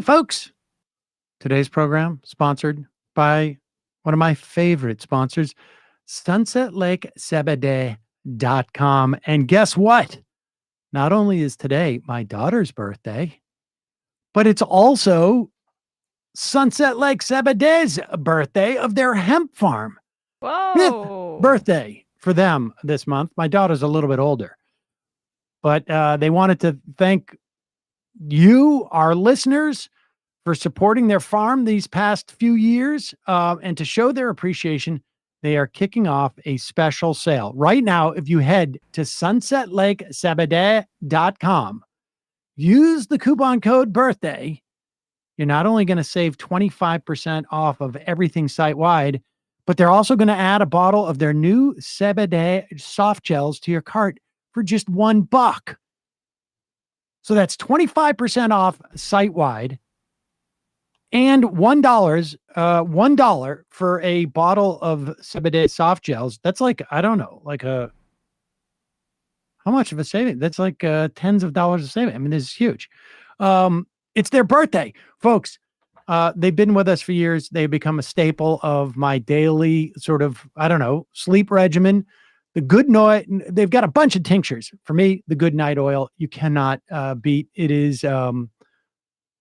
folks, today's program sponsored by one of my favorite sponsors, sunsetlakesebede.com. And guess what? Not only is today my daughter's birthday, but it's also Sunset Lake Zebedee's birthday of their hemp farm. Whoa. 5th birthday for them this month. My daughter's a little bit older, but they wanted to thank you, our listeners, for supporting their farm these past few years. And to show their appreciation, they are kicking off a special sale. Right now, if you head to sunsetlakesebede.com, use the coupon code birthday, you're not only going to save 25% off of everything site-wide, but they're also going to add a bottle of their new Zebedee soft gels to your cart for just $1. So that's 25% off site-wide and $1 for a bottle of Zebedee soft gels. That's like, I don't know, how much of a saving? That's like tens of dollars of saving. I mean, this is huge. It's their birthday, folks. They've been with us for years. They've become a staple of my daily sort of, sleep regimen. The Good Night, they've got a bunch of tinctures. For me, the Good Night oil, you cannot beat. It is,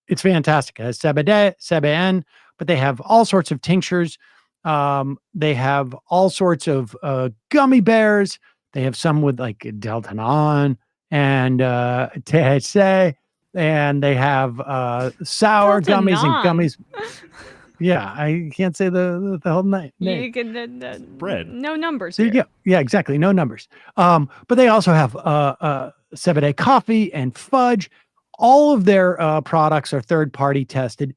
it's fantastic. It has CBD, CBN, but they have all sorts of tinctures. They have all sorts of gummy bears. They have some with like Deltanon and THC, and they have sour gummies and gummies. Yeah, I can't say the whole name. You can bread. No numbers. There you go. Yeah, exactly. No numbers. But they also have Zebedee coffee and fudge. All of their products are third-party tested.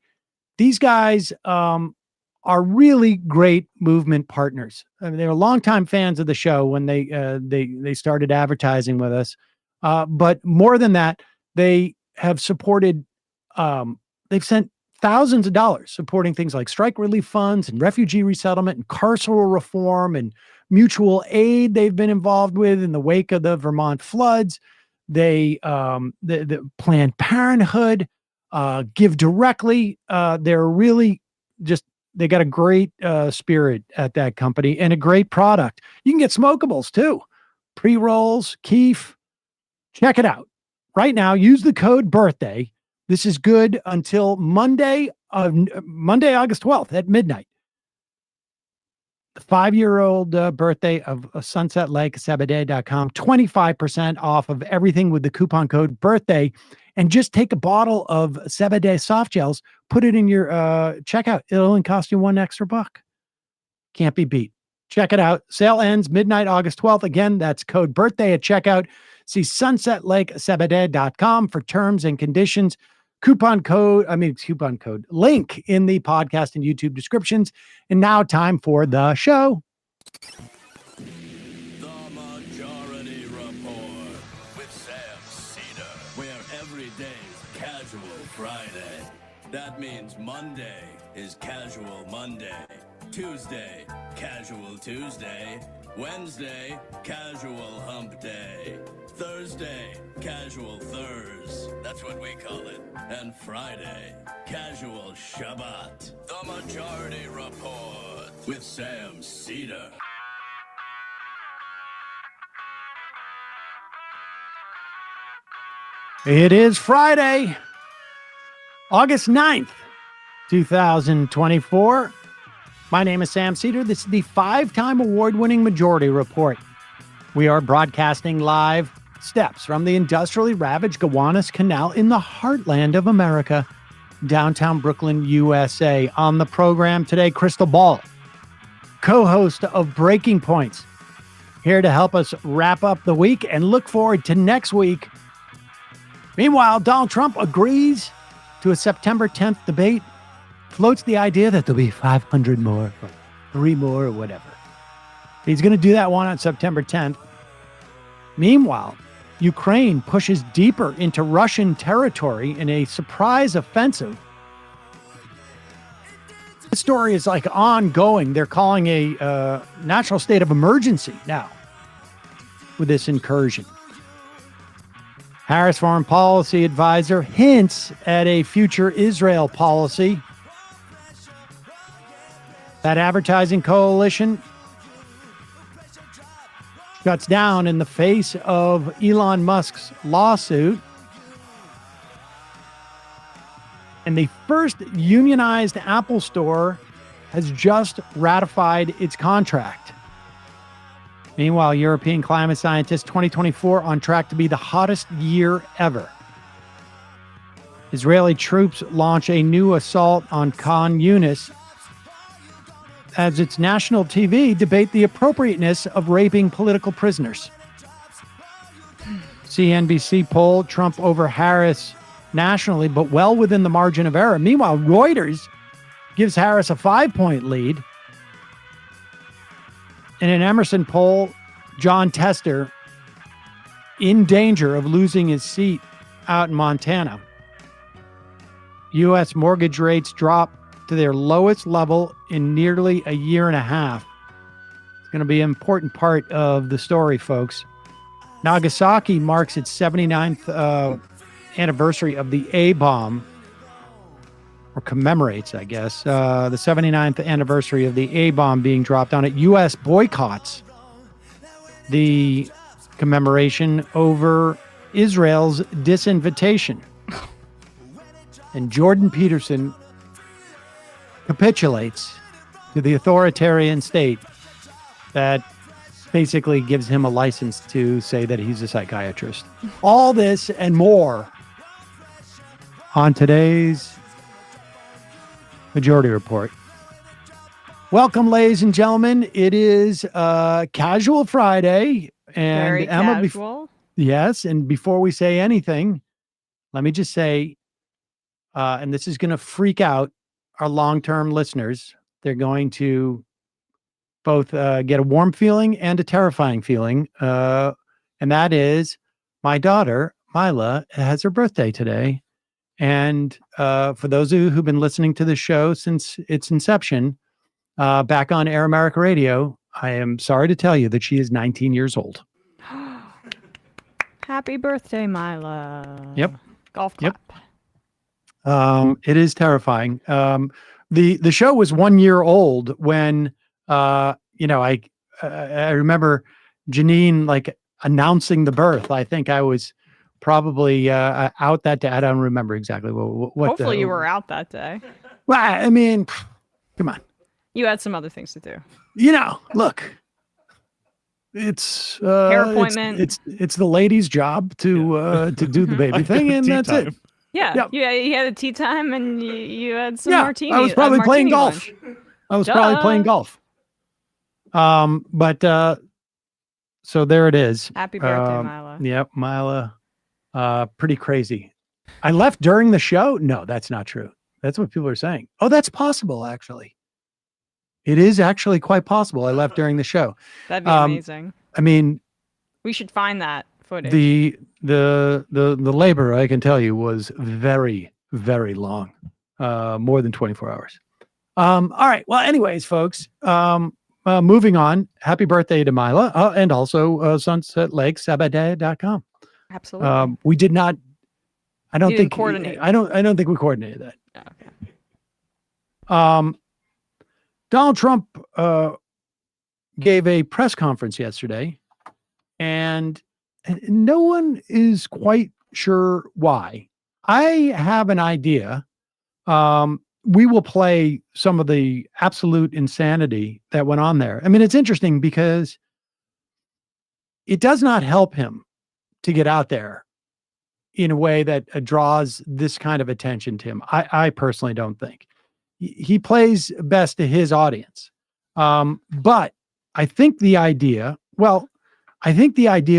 These guys are really great movement partners. I mean, they were longtime fans of the show when they started advertising with us. But more than that, they have supported. They've sent thousands of dollars supporting things like strike relief funds and refugee resettlement and carceral reform and mutual aid they've been involved with in the wake of the Vermont floods. They, the Planned Parenthood, give directly. They're really they got a great spirit at that company and a great product. You can get smokables too. Pre-rolls, keef. Check it out. Right now, use the code birthday. This is good until Monday, August 12th at midnight. The 5-year-old birthday of sunsetlakesebede.com. 25% off of everything with the coupon code birthday. And just take a bottle of Zebedee soft gels, put it in your checkout. It'll only cost you $1 extra. Can't be beat. Check it out. Sale ends midnight, August 12th. Again, that's code birthday at checkout. See sunsetlakesebede.com for terms and conditions. Coupon code link in the podcast and YouTube descriptions. And now time for the show. The Majority Report with Sam Seder, where every day's Casual Friday. That means Monday is Casual Monday, Tuesday, Casual Tuesday, Wednesday, Casual Hump Day, Thursday, Casual Thurs, that's what we call it, and Friday, Casual Shabbat. The Majority Report with Sam Seder. It is Friday, August 9th, 2024. My name is Sam Seder. This is the 5-time award-winning Majority Report. We are broadcasting live steps from the industrially ravaged Gowanus Canal in the heartland of America, downtown Brooklyn, USA. On the program today, Krystal Ball, co-host of Breaking Points, here to help us wrap up the week and look forward to next week. Meanwhile, Donald Trump agrees to a September 10th debate, floats the idea that there'll be 500 more, or 3 more, or whatever. He's going to do that one on September 10th. Meanwhile, Ukraine pushes deeper into Russian territory in a surprise offensive. The story is like ongoing. They're calling a national state of emergency now with this incursion. Harris foreign policy advisor hints at a future Israel policy. That advertising coalition shuts down in the face of Elon Musk's lawsuit. And the first unionized Apple store has just ratified its contract. Meanwhile, European climate scientists 2024 on track to be the hottest year ever. Israeli troops launch a new assault on Khan Yunis as its national TV debate the appropriateness of raping political prisoners. CNBC poll Trump over Harris nationally, but well within the margin of error. Meanwhile, Reuters gives Harris a 5-point lead. In an Emerson poll, John Tester in danger of losing his seat out in Montana. U.S. mortgage rates drop to their lowest level in nearly a year and a half. It's going to be an important part of the story, folks. Nagasaki marks its 79th anniversary of the A-bomb, or commemorates, I guess, the 79th anniversary of the A-bomb being dropped on it. U.S. boycotts the commemoration over Israel's disinvitation. And Jordan Peterson capitulates to the authoritarian state that basically gives him a license to say that he's a psychiatrist. All this and more on today's Majority Report. Welcome, ladies and gentlemen. It is Casual Friday. And Very Emma, casual. yes, and before we say anything, let me just say, and this is going to freak out our long-term listeners. They're going to both get a warm feeling and a terrifying feeling. And that is my daughter, Mila, has her birthday today. And for those of you who've been listening to the show since its inception, back on Air America Radio, I am sorry to tell you that she is 19 years old. Happy birthday, Mila. Yep. Golf Yep. clap. It is terrifying. The show was 1 year old when I remember Janine like announcing the birth. I think I was probably out that day. I don't remember exactly what. Hopefully you were out that day. Well, I mean, come on. You had some other things to do. Look. It's Hair appointment. It's the lady's job to do the baby thing, and that's it. Yeah, Yep. you had a tea time and you had some Yeah, martini. I was probably playing martini golf. lunch. I was probably playing golf. But so there it is. Happy birthday, Mila. Yep, Mila. Pretty crazy. I left during the show? No, that's not true. That's what people are saying. Oh, that's possible, actually. It is actually quite possible. I left during the show. That'd be amazing. I mean, We should find that footage. the labor, I can tell you, was very, very long. More than 24 hours. All right. Well, anyways, folks, moving on. Happy birthday to Mila. And also Sunset Lake Sabbaday.com. Absolutely. We did not, I don't You think didn't coordinate. I don't think we coordinated that. Oh, okay. Donald Trump gave a press conference yesterday, and no one is quite sure why. I have an idea. We will play some of the absolute insanity that went on there. I mean, it's interesting because it does not help him to get out there in a way that draws this kind of attention to him. I personally don't think. He plays best to his audience. But I think the idea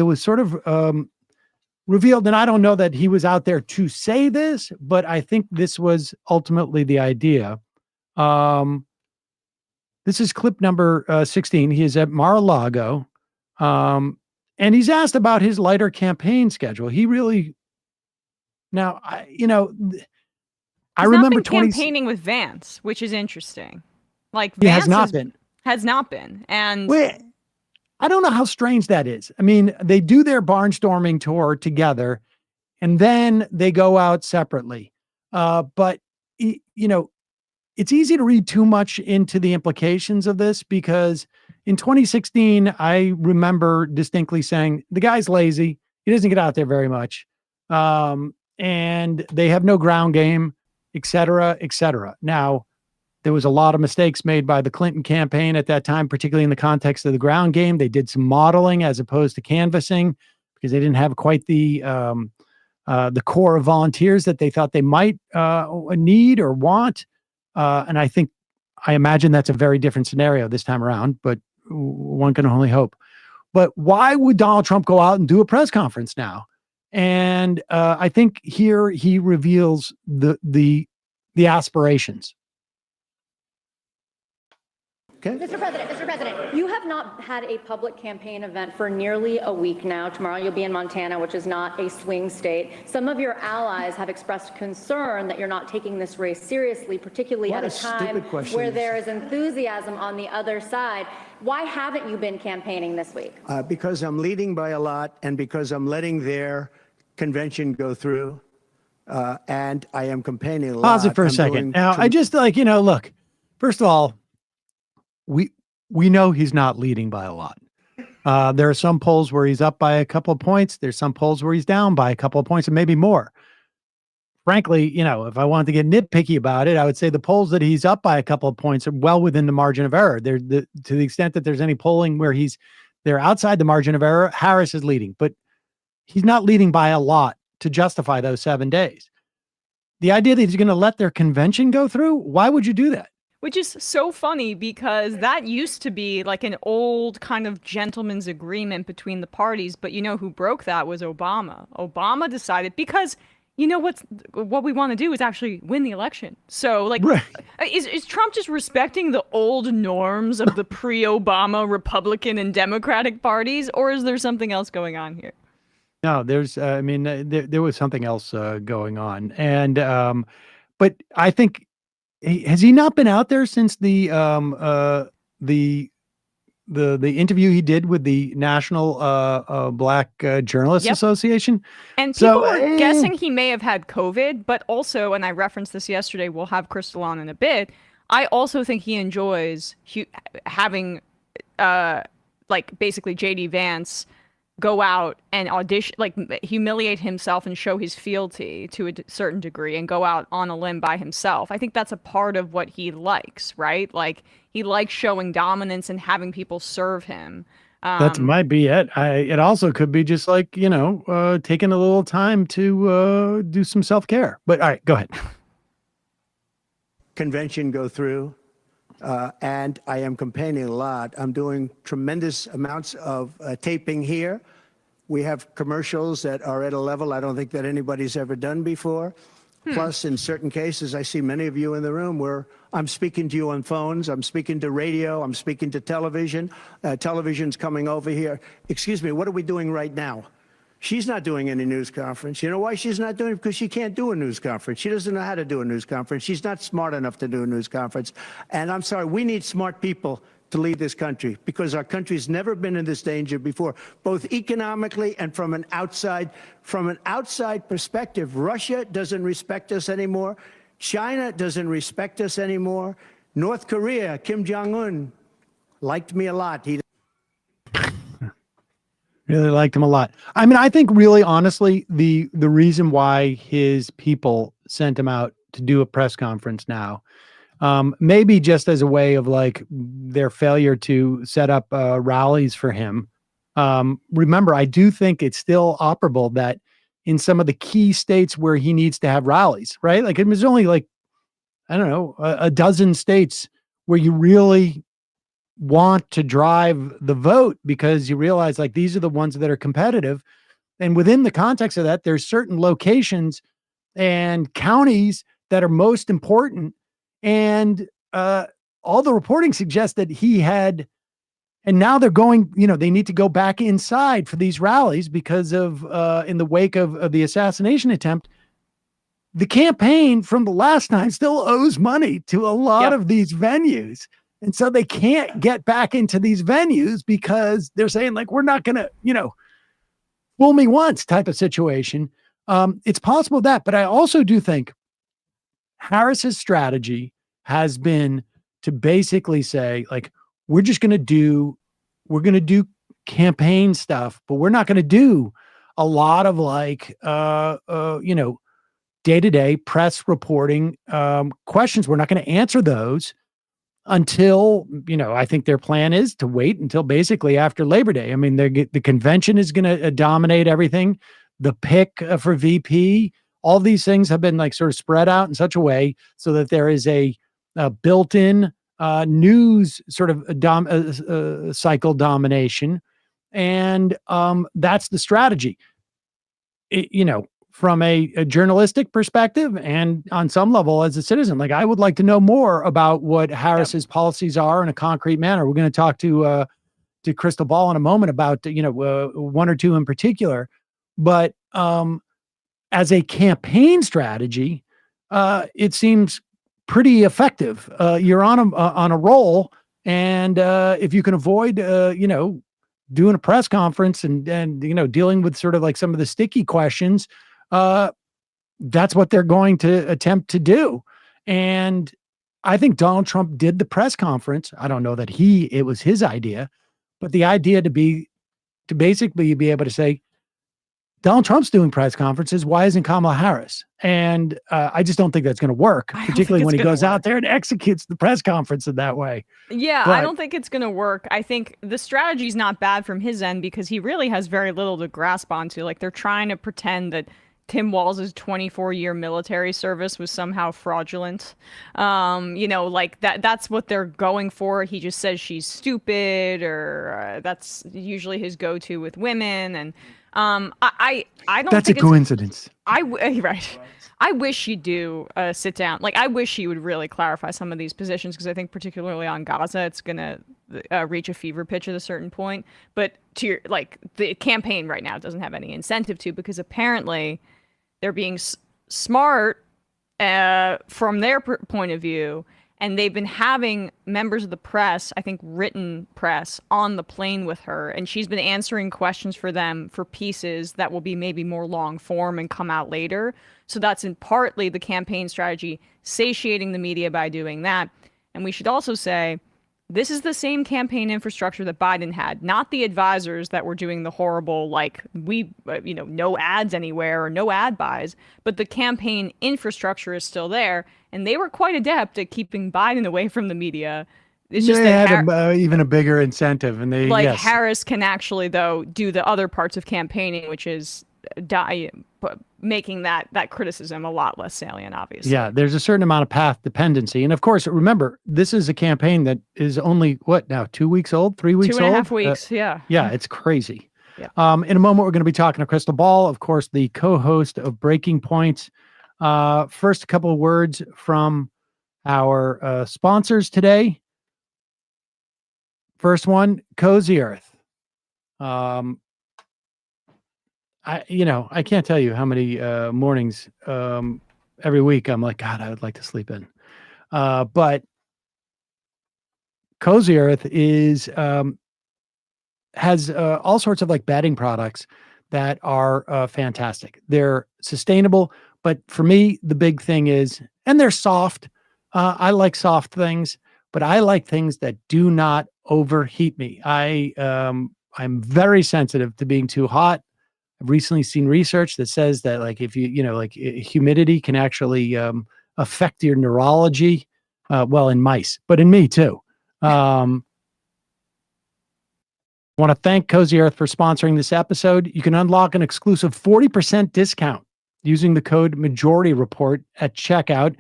was sort of revealed, and I don't know that he was out there to say this, but I think this was ultimately the idea. This is clip number 16. He is at Mar-a-Lago, and he's asked about his lighter campaign schedule. He really, now, I He's remember not been campaigning with Vance, which is interesting. Like He Vance has not been. Has not been. And Wait, I don't know how strange that is. I mean, they do their barnstorming tour together, and then they go out separately. But it's easy to read too much into the implications of this, because in 2016, I remember distinctly saying the guy's lazy. He doesn't get out there very much. And they have no ground game, et cetera, et cetera. Now, there was a lot of mistakes made by the Clinton campaign at that time, particularly in the context of the ground game. They did some modeling as opposed to canvassing, because they didn't have quite the core of volunteers that they thought they might need or want. And I imagine that's a very different scenario this time around, but one can only hope. But why would Donald Trump go out and do a press conference now? And I think here he reveals the aspirations. Okay. Mr. President, you have not had a public campaign event for nearly a week now. Tomorrow you'll be in Montana, which is not a swing state. Some of your allies have expressed concern that you're not taking this race seriously, particularly at a time where there is enthusiasm on the other side. Why haven't you been campaigning this week? Because I'm leading by a lot, and because I'm letting their convention go through, and I am campaigning a lot. Pause it for a second. Now, I just look, first of all, we know he's not leading by a lot. There are some polls where he's up by a couple of points. There's some polls where he's down by a couple of points and maybe more. Frankly, if I wanted to get nitpicky about it, I would say the polls that he's up by a couple of points are well within the margin of error. To the extent that there's any polling where they're outside the margin of error, Harris is leading, but he's not leading by a lot to justify those 7 days. The idea that he's going to let their convention go through, why would you do that? Which is so funny, because that used to be like an old kind of gentleman's agreement between the parties. But who broke that was Obama. Obama decided, because what we want to do is actually win the election. So right. Is Trump just respecting the old norms of the pre-Obama Republican and Democratic parties, or is there something else going on here? No, there's, there was something else going on. And, but I think, has he not been out there since the interview he did with the National Black Journalists Association? And people are guessing he may have had COVID, but also, and I referenced this yesterday, we'll have Krystal on in a bit, I also think he enjoys having basically JD Vance go out and audition, humiliate himself and show his fealty to a certain degree and go out on a limb by himself. I think that's a part of what he likes, right? He likes showing dominance and having people serve him. That might be it. It also could be just taking a little time to do some self-care. But all right, go ahead. Convention go through. And I am campaigning a lot. I'm doing tremendous amounts of taping here. We have commercials that are at a level I don't think that anybody's ever done before. Plus, in certain cases, I see many of you in the room where I'm speaking to you on phones, I'm speaking to radio, I'm speaking to television. Television's coming over here. Excuse me, what are we doing right now? She's not doing any news conference. You know why she's not doing it? Because she can't do a news conference. She doesn't know how to do a news conference. She's not smart enough to do a news conference. And I'm sorry, we need smart people to lead this country, because our country's never been in this danger before, both economically and from an outside perspective. Russia doesn't respect us anymore. China doesn't respect us anymore. North Korea, Kim Jong-un, liked me a lot. He really liked him a lot. I think really honestly, the reason why his people sent him out to do a press conference now, maybe just as a way of their failure to set up rallies for him. Remember, I do think it's still operable that in some of the key states where he needs to have rallies, right? There's only I don't know, a dozen states where you really want to drive the vote, because you realize these are the ones that are competitive. And within the context of that, there's certain locations and counties that are most important. And all the reporting suggests that he had, and now they're going, they need to go back inside for these rallies because of, in the wake of the assassination attempt, the campaign from the last time still owes money to a lot of these venues. And so they can't get back into these venues because they're saying we're not going to, fool me once type of situation. It's possible that, but I also do think Harris's strategy has been to basically say, like, we're going to do campaign stuff, but we're not going to do a lot of like, day-to-day press reporting questions. We're not going to answer those until, I think their plan is to wait until basically after Labor Day. I mean, the convention is going to dominate everything. The pick for VP, all these things have been like sort of spread out in such a way so that there is a built-in news sort of cycle domination. And that's the strategy. From a journalistic perspective and on some level as a citizen, like I would like to know more about what Harris's policies are in a concrete manner. We're going to talk to Krystal Ball in a moment about, one or two in particular, but as a campaign strategy, it seems pretty effective. You're on a roll. And if you can avoid, doing a press conference and dealing with sort of like some of the sticky questions, that's what they're going to attempt to do. And I think Donald Trump did the press conference. I don't know that it was his idea, but the idea to basically be able to say, Donald Trump's doing press conferences. Why isn't Kamala Harris? And I just don't think that's going to work, particularly when he goes out there and executes the press conference in that way. Yeah, I don't think it's going to work. I think the strategy is not bad from his end because he really has very little to grasp onto. Like they're trying to pretend that Tim Walz's 24-year military service was somehow fraudulent. Like that's what they're going for. He just says she's stupid, or that's usually his go-to with women. And I don't That's think a coincidence. Right. I wish you'd do a sit down. Like, I wish he would really clarify some of these positions because I think particularly on Gaza, it's going to reach a fever pitch at a certain point. But the campaign right now doesn't have any incentive to, because apparently they're being smart from their point of view. And they've been having members of the press, I think written press, on the plane with her. And she's been answering questions for them for pieces that will be maybe more long form and come out later. So that's in partly the campaign strategy, satiating the media by doing that. And we should also say, this is the same campaign infrastructure that Biden had, not the advisors that were doing the horrible, no ads anywhere or no ad buys, but the campaign infrastructure is still there. And they were quite adept at keeping Biden away from the media. It's just they had even a bigger incentive. And Harris can actually, though, do the other parts of campaigning, which is making that criticism a lot less salient, obviously. Yeah, there's a certain amount of path dependency. And of course, remember, this is a campaign that is only, 2 weeks old, 3 weeks old? 2.5 weeks, yeah. Yeah, it's crazy. Yeah. In a moment, we're going to be talking to Krystal Ball, of course, the co-host of Breaking Points. First, a couple of words from our sponsors today. First one, Cozy Earth. I can't tell you how many mornings every week I'm like, God, I would like to sleep in. But Cozy Earth has all sorts of like bedding products that are fantastic. They're sustainable, but for me, the big thing is, and they're soft. I like soft things, but I like things that do not overheat me. I'm very sensitive to being too hot. I've recently seen research that says that like if humidity can actually affect your neurology, in mice, but in me too. I want to thank Cozy Earth for sponsoring this episode. You can unlock an exclusive 40% discount using the code Majority Report at checkout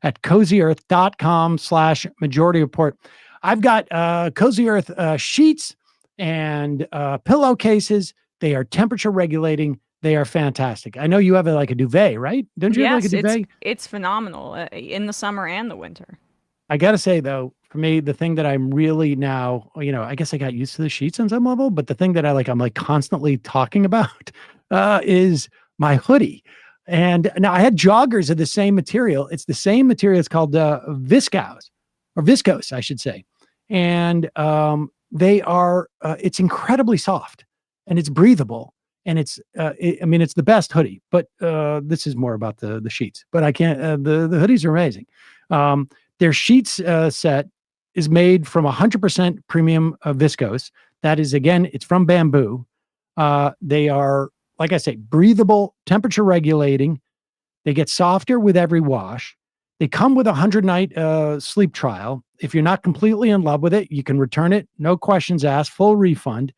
at cozyearth.com/Majority Report. I've got Cozy Earth sheets and pillowcases. They are temperature regulating. They are fantastic. I know you have a duvet, right? Don't you have like a duvet? It's phenomenal in the summer and the winter. I got to say, though, for me, the thing that I'm really now, I guess I got used to the sheets on some level, but the thing that I'm constantly talking about is my hoodie. And now I had joggers of the same material. It's the same material. It's called viscose, I should say. And they are, it's incredibly soft and it's breathable. and it's it's the best hoodie. But this is more about the sheets. But I can't. The hoodies are amazing. Their sheets set is made from 100% premium viscose. That is, again, it's from bamboo. They are, like I say, breathable, temperature regulating. They get softer with every wash. They come with a 100-night sleep trial. If you're not completely in love with it, you can return it. No questions asked, full refund.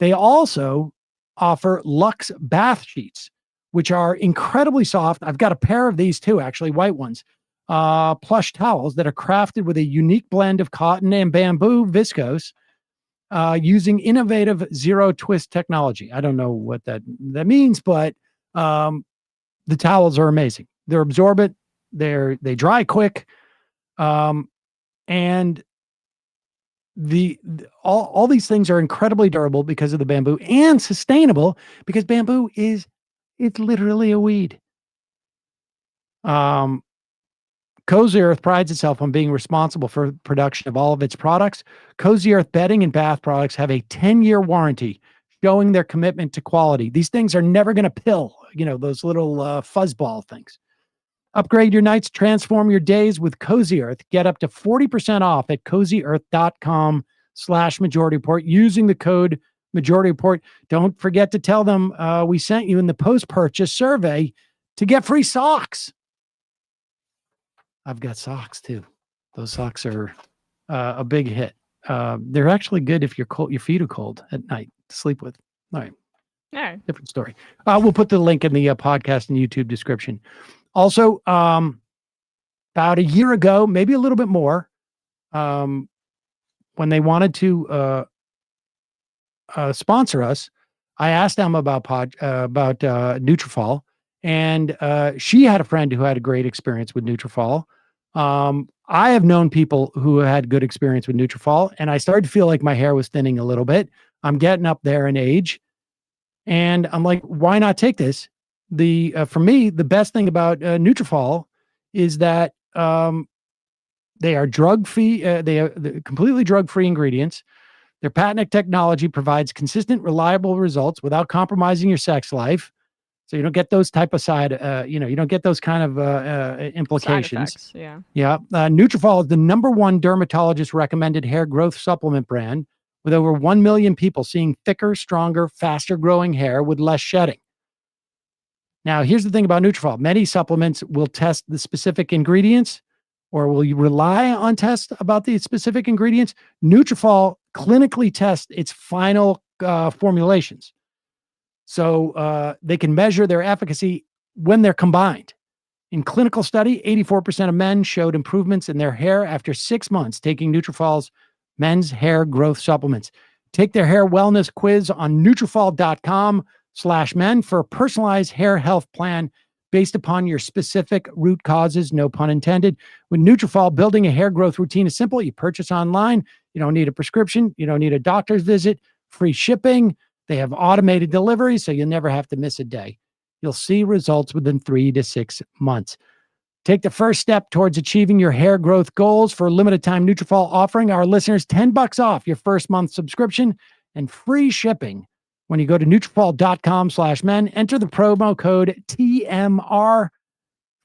They also offer Luxe bath sheets, which are incredibly soft. I've got a pair of these too, actually, white ones. Plush towels that are crafted with a unique blend of cotton and bamboo viscose using innovative zero twist technology. I don't know what that means, but the towels are amazing. They're absorbent. They dry quick. And all these things are incredibly durable because of the bamboo, and sustainable because bamboo it's literally a weed. Cozy Earth prides itself on being responsible for production of all of its products. Cozy Earth bedding and bath products have a 10-year warranty, showing their commitment to quality. These things are never going to pill, those little fuzzball things. Upgrade your nights, transform your days with Cozy Earth. Get up to 40% off at cozyearth.com/Majority Report using the code Majority Report. Don't forget to tell them we sent you in the post-purchase survey to get free socks. I've got socks too. Those socks are a big hit. They're actually good if your feet are cold at night to sleep with. All right. Different story. We'll put the link in the podcast and YouTube description. Also, about a year ago, maybe a little bit more, when they wanted to sponsor us, I asked them about Nutrafol, and she had a friend who had a great experience with Nutrafol. I have known people who had good experience with Nutrafol, and I started to feel like my hair was thinning a little bit. I'm getting up there in age, and I'm like, why not take this? For me, the best thing about Nutrafol is that they are drug-free. They are completely drug-free ingredients. Their patented technology provides consistent, reliable results without compromising your sex life. So you don't get those type of you don't get those kind of implications. Side effects, yeah. Yeah. Nutrafol is the #1 dermatologist recommended hair growth supplement brand, with over 1 million people seeing thicker, stronger, faster growing hair with less shedding. Now, here's the thing about Nutrafol. Many supplements will test the specific ingredients, or will you rely on tests about the specific ingredients? Nutrafol clinically tests its final formulations. So they can measure their efficacy when they're combined. In clinical study, 84% of men showed improvements in their hair after 6 months taking Nutrafol's men's hair growth supplements. Take their hair wellness quiz on Nutrafol.com/men for a personalized hair health plan based upon your specific root causes, no pun intended. With Nutrafol, building a hair growth routine is simple. You purchase online. You don't need a prescription. You don't need a doctor's visit. Free shipping. They have automated delivery, so you'll never have to miss a day. You'll see results within 3 to 6 months. Take the first step towards achieving your hair growth goals. For a limited time, Nutrafol offering our listeners $10 off your first month subscription and free shipping when you go to Nutrafol.com/men. Enter the promo code TMR.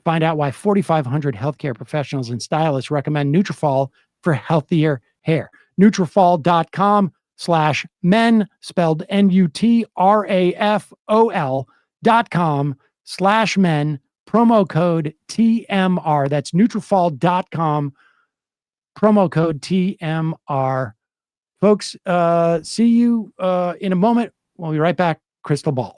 Find out why 4,500 healthcare professionals and stylists recommend Nutrafol for healthier hair. Nutrafol.com/men, spelled Nutrafol.com/men, promo code TMR. That's Nutrafol.com, promo code TMR. Folks, see you in a moment. We'll be right back. Krystal Ball.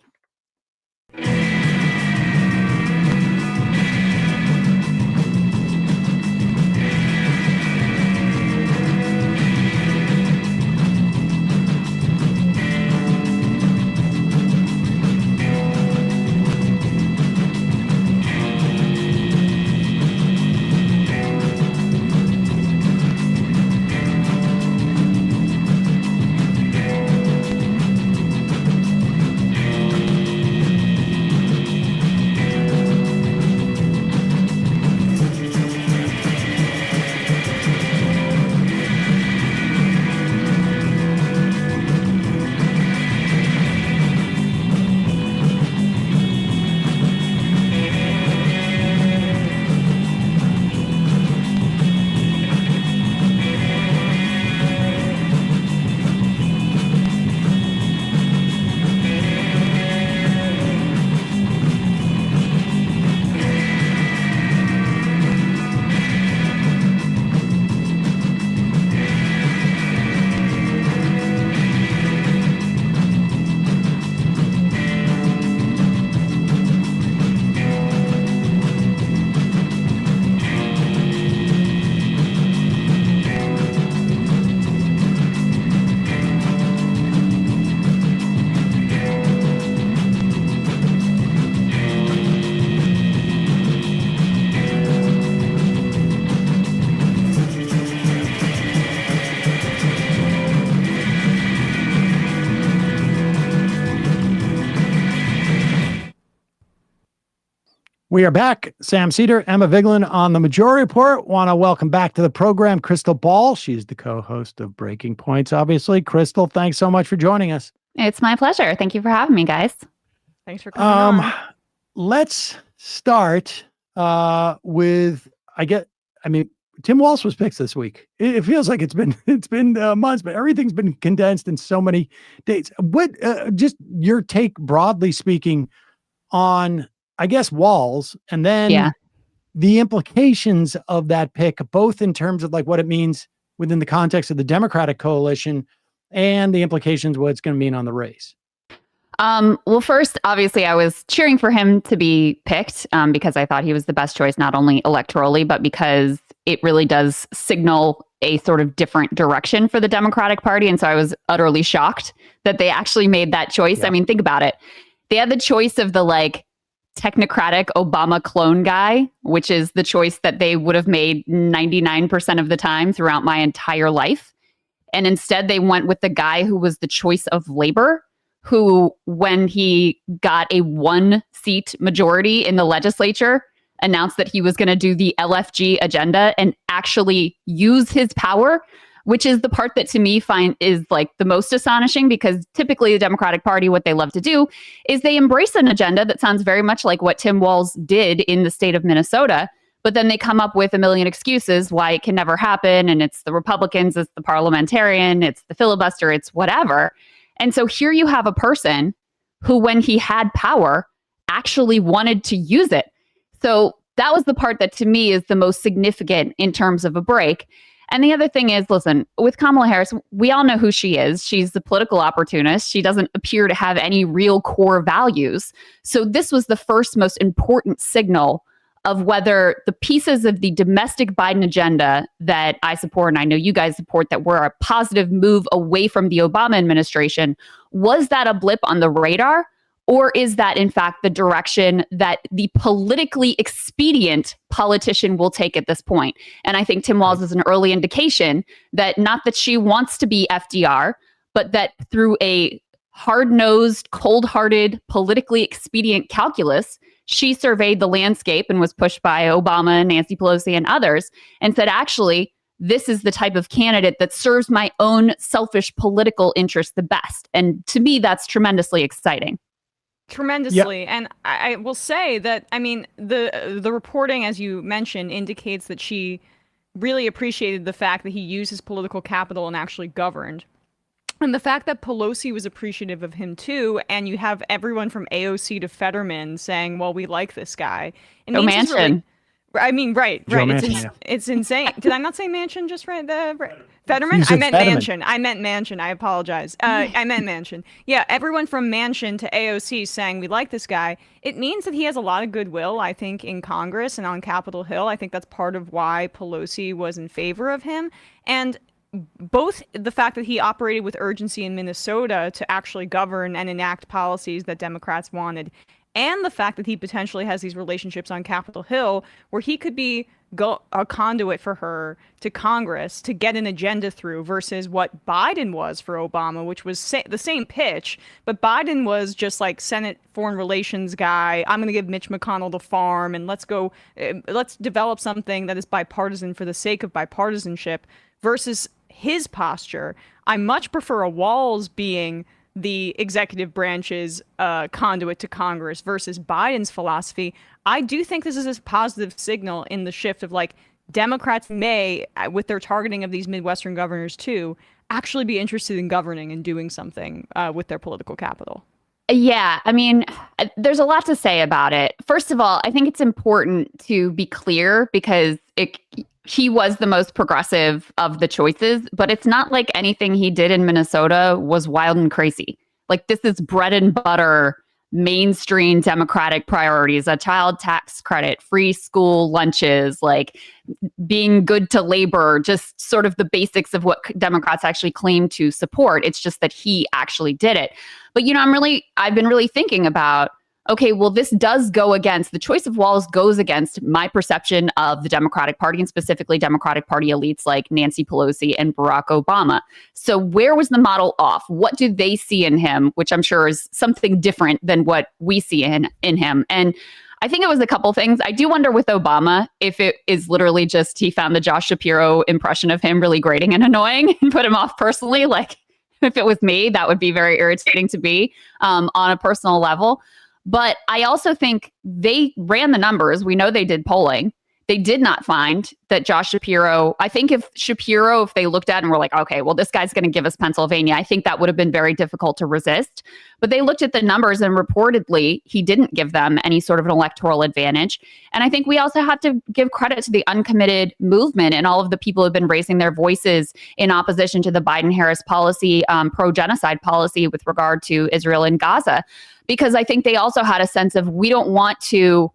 We are back. Sam Seder, Emma Vigeland on the Majority Report. Want to welcome back to the program Krystal Ball. She's the co-host of Breaking Points, obviously. Krystal, thanks so much for joining us. It's my pleasure. Thank you for having me, guys. Thanks for coming on. Let's start with, Tim Walz was picked this week. It feels like it's been months, but everything's been condensed in so many dates. What, just your take broadly speaking on, I guess, Walz, and then the implications of that pick, both in terms of like what it means within the context of the Democratic coalition and the implications, what it's going to mean on the race. Well, first, obviously, I was cheering for him to be picked because I thought he was the best choice, not only electorally, but because it really does signal a sort of different direction for the Democratic Party. And so I was utterly shocked that they actually made that choice. Yeah. I mean, think about it. They had the choice of the like technocratic Obama clone guy, which is the choice that they would have made 99% of the time throughout my entire life. And instead they went with the guy who was the choice of labor, who, when he got a 1-seat majority in the legislature, announced that he was going to do the LFG agenda and actually use his power, which is the part that to me is like the most astonishing, because typically the Democratic Party, what they love to do is they embrace an agenda that sounds very much like what Tim Walz did in the state of Minnesota, but then they come up with a million excuses why it can never happen. And it's the Republicans, it's the parliamentarian, it's the filibuster, it's whatever. And so here you have a person who, when he had power, actually wanted to use it. So that was the part that to me is the most significant in terms of a break. And the other thing is, listen, with Kamala Harris, we all know who she is. She's the political opportunist. She doesn't appear to have any real core values. So this was the first most important signal of whether the pieces of the domestic Biden agenda that I support, and I know you guys support, that were a positive move away from the Obama administration, was that a blip on the radar? Or is that, in fact, the direction that the politically expedient politician will take at this point? And I think Tim Walz is an early indication that not that she wants to be FDR, but that through a hard-nosed, cold-hearted, politically expedient calculus, she surveyed the landscape and was pushed by Obama, Nancy Pelosi, and others, and said, actually, this is the type of candidate that serves my own selfish political interests the best. And to me, that's tremendously exciting. Tremendously. Yep. And I will say that, I mean, the reporting, as you mentioned, indicates that she really appreciated the fact that he used his political capital and actually governed. And the fact that Pelosi was appreciative of him too, and you have everyone from AOC to Fetterman saying, well, we like this guy. It means Manchin. Really, I mean, right. Manchin, it's insane. Did I not say Manchin just right? Fetterman? I meant Manchin. I apologize. I meant Manchin. Yeah, everyone from Manchin to AOC saying we like this guy. It means that he has a lot of goodwill, I think, in Congress and on Capitol Hill. I think that's part of why Pelosi was in favor of him. And both the fact that he operated with urgency in Minnesota to actually govern and enact policies that Democrats wanted, and the fact that he potentially has these relationships on Capitol Hill where he could be a conduit for her to Congress to get an agenda through, versus what Biden was for Obama, which was the same pitch, but Biden was just like Senate foreign relations guy. I'm going to give Mitch McConnell the farm and let's develop something that is bipartisan for the sake of bipartisanship, versus his posture. I much prefer a Walz being the executive branch's conduit to Congress versus Biden's philosophy. I do think this is a positive signal in the shift of like Democrats may, with their targeting of these Midwestern governors too, actually be interested in governing and doing something with their political capital. Yeah, I mean, there's a lot to say about it. First of all, I think it's important to be clear because he was the most progressive of the choices, but it's not like anything he did in Minnesota was wild and crazy. Like, this is bread and butter, mainstream Democratic priorities, a child tax credit, free school lunches, like being good to labor, just sort of the basics of what Democrats actually claim to support. It's just that he actually did it. But, you know, I've been really thinking about, okay, well, this does go against, the choice of Walz goes against my perception of the Democratic Party, and specifically Democratic Party elites like Nancy Pelosi and Barack Obama. So where was the model off? What do they see in him, which I'm sure is something different than what we see in him? And I think it was a couple things. I do wonder with Obama if it is literally just he found the Josh Shapiro impression of him really grating and annoying and put him off personally. Like if it was me, that would be very irritating to be on a personal level. But I also think they ran the numbers. We know they did polling. They did not find that Josh Shapiro, I think if they looked at and were like, okay, well, this guy's going to give us Pennsylvania, I think that would have been very difficult to resist. But they looked at the numbers and reportedly he didn't give them any sort of an electoral advantage. And I think we also have to give credit to the uncommitted movement and all of the people who have been raising their voices in opposition to the Biden-Harris policy, pro-genocide policy with regard to Israel and Gaza. Because I think they also had a sense of we don't want to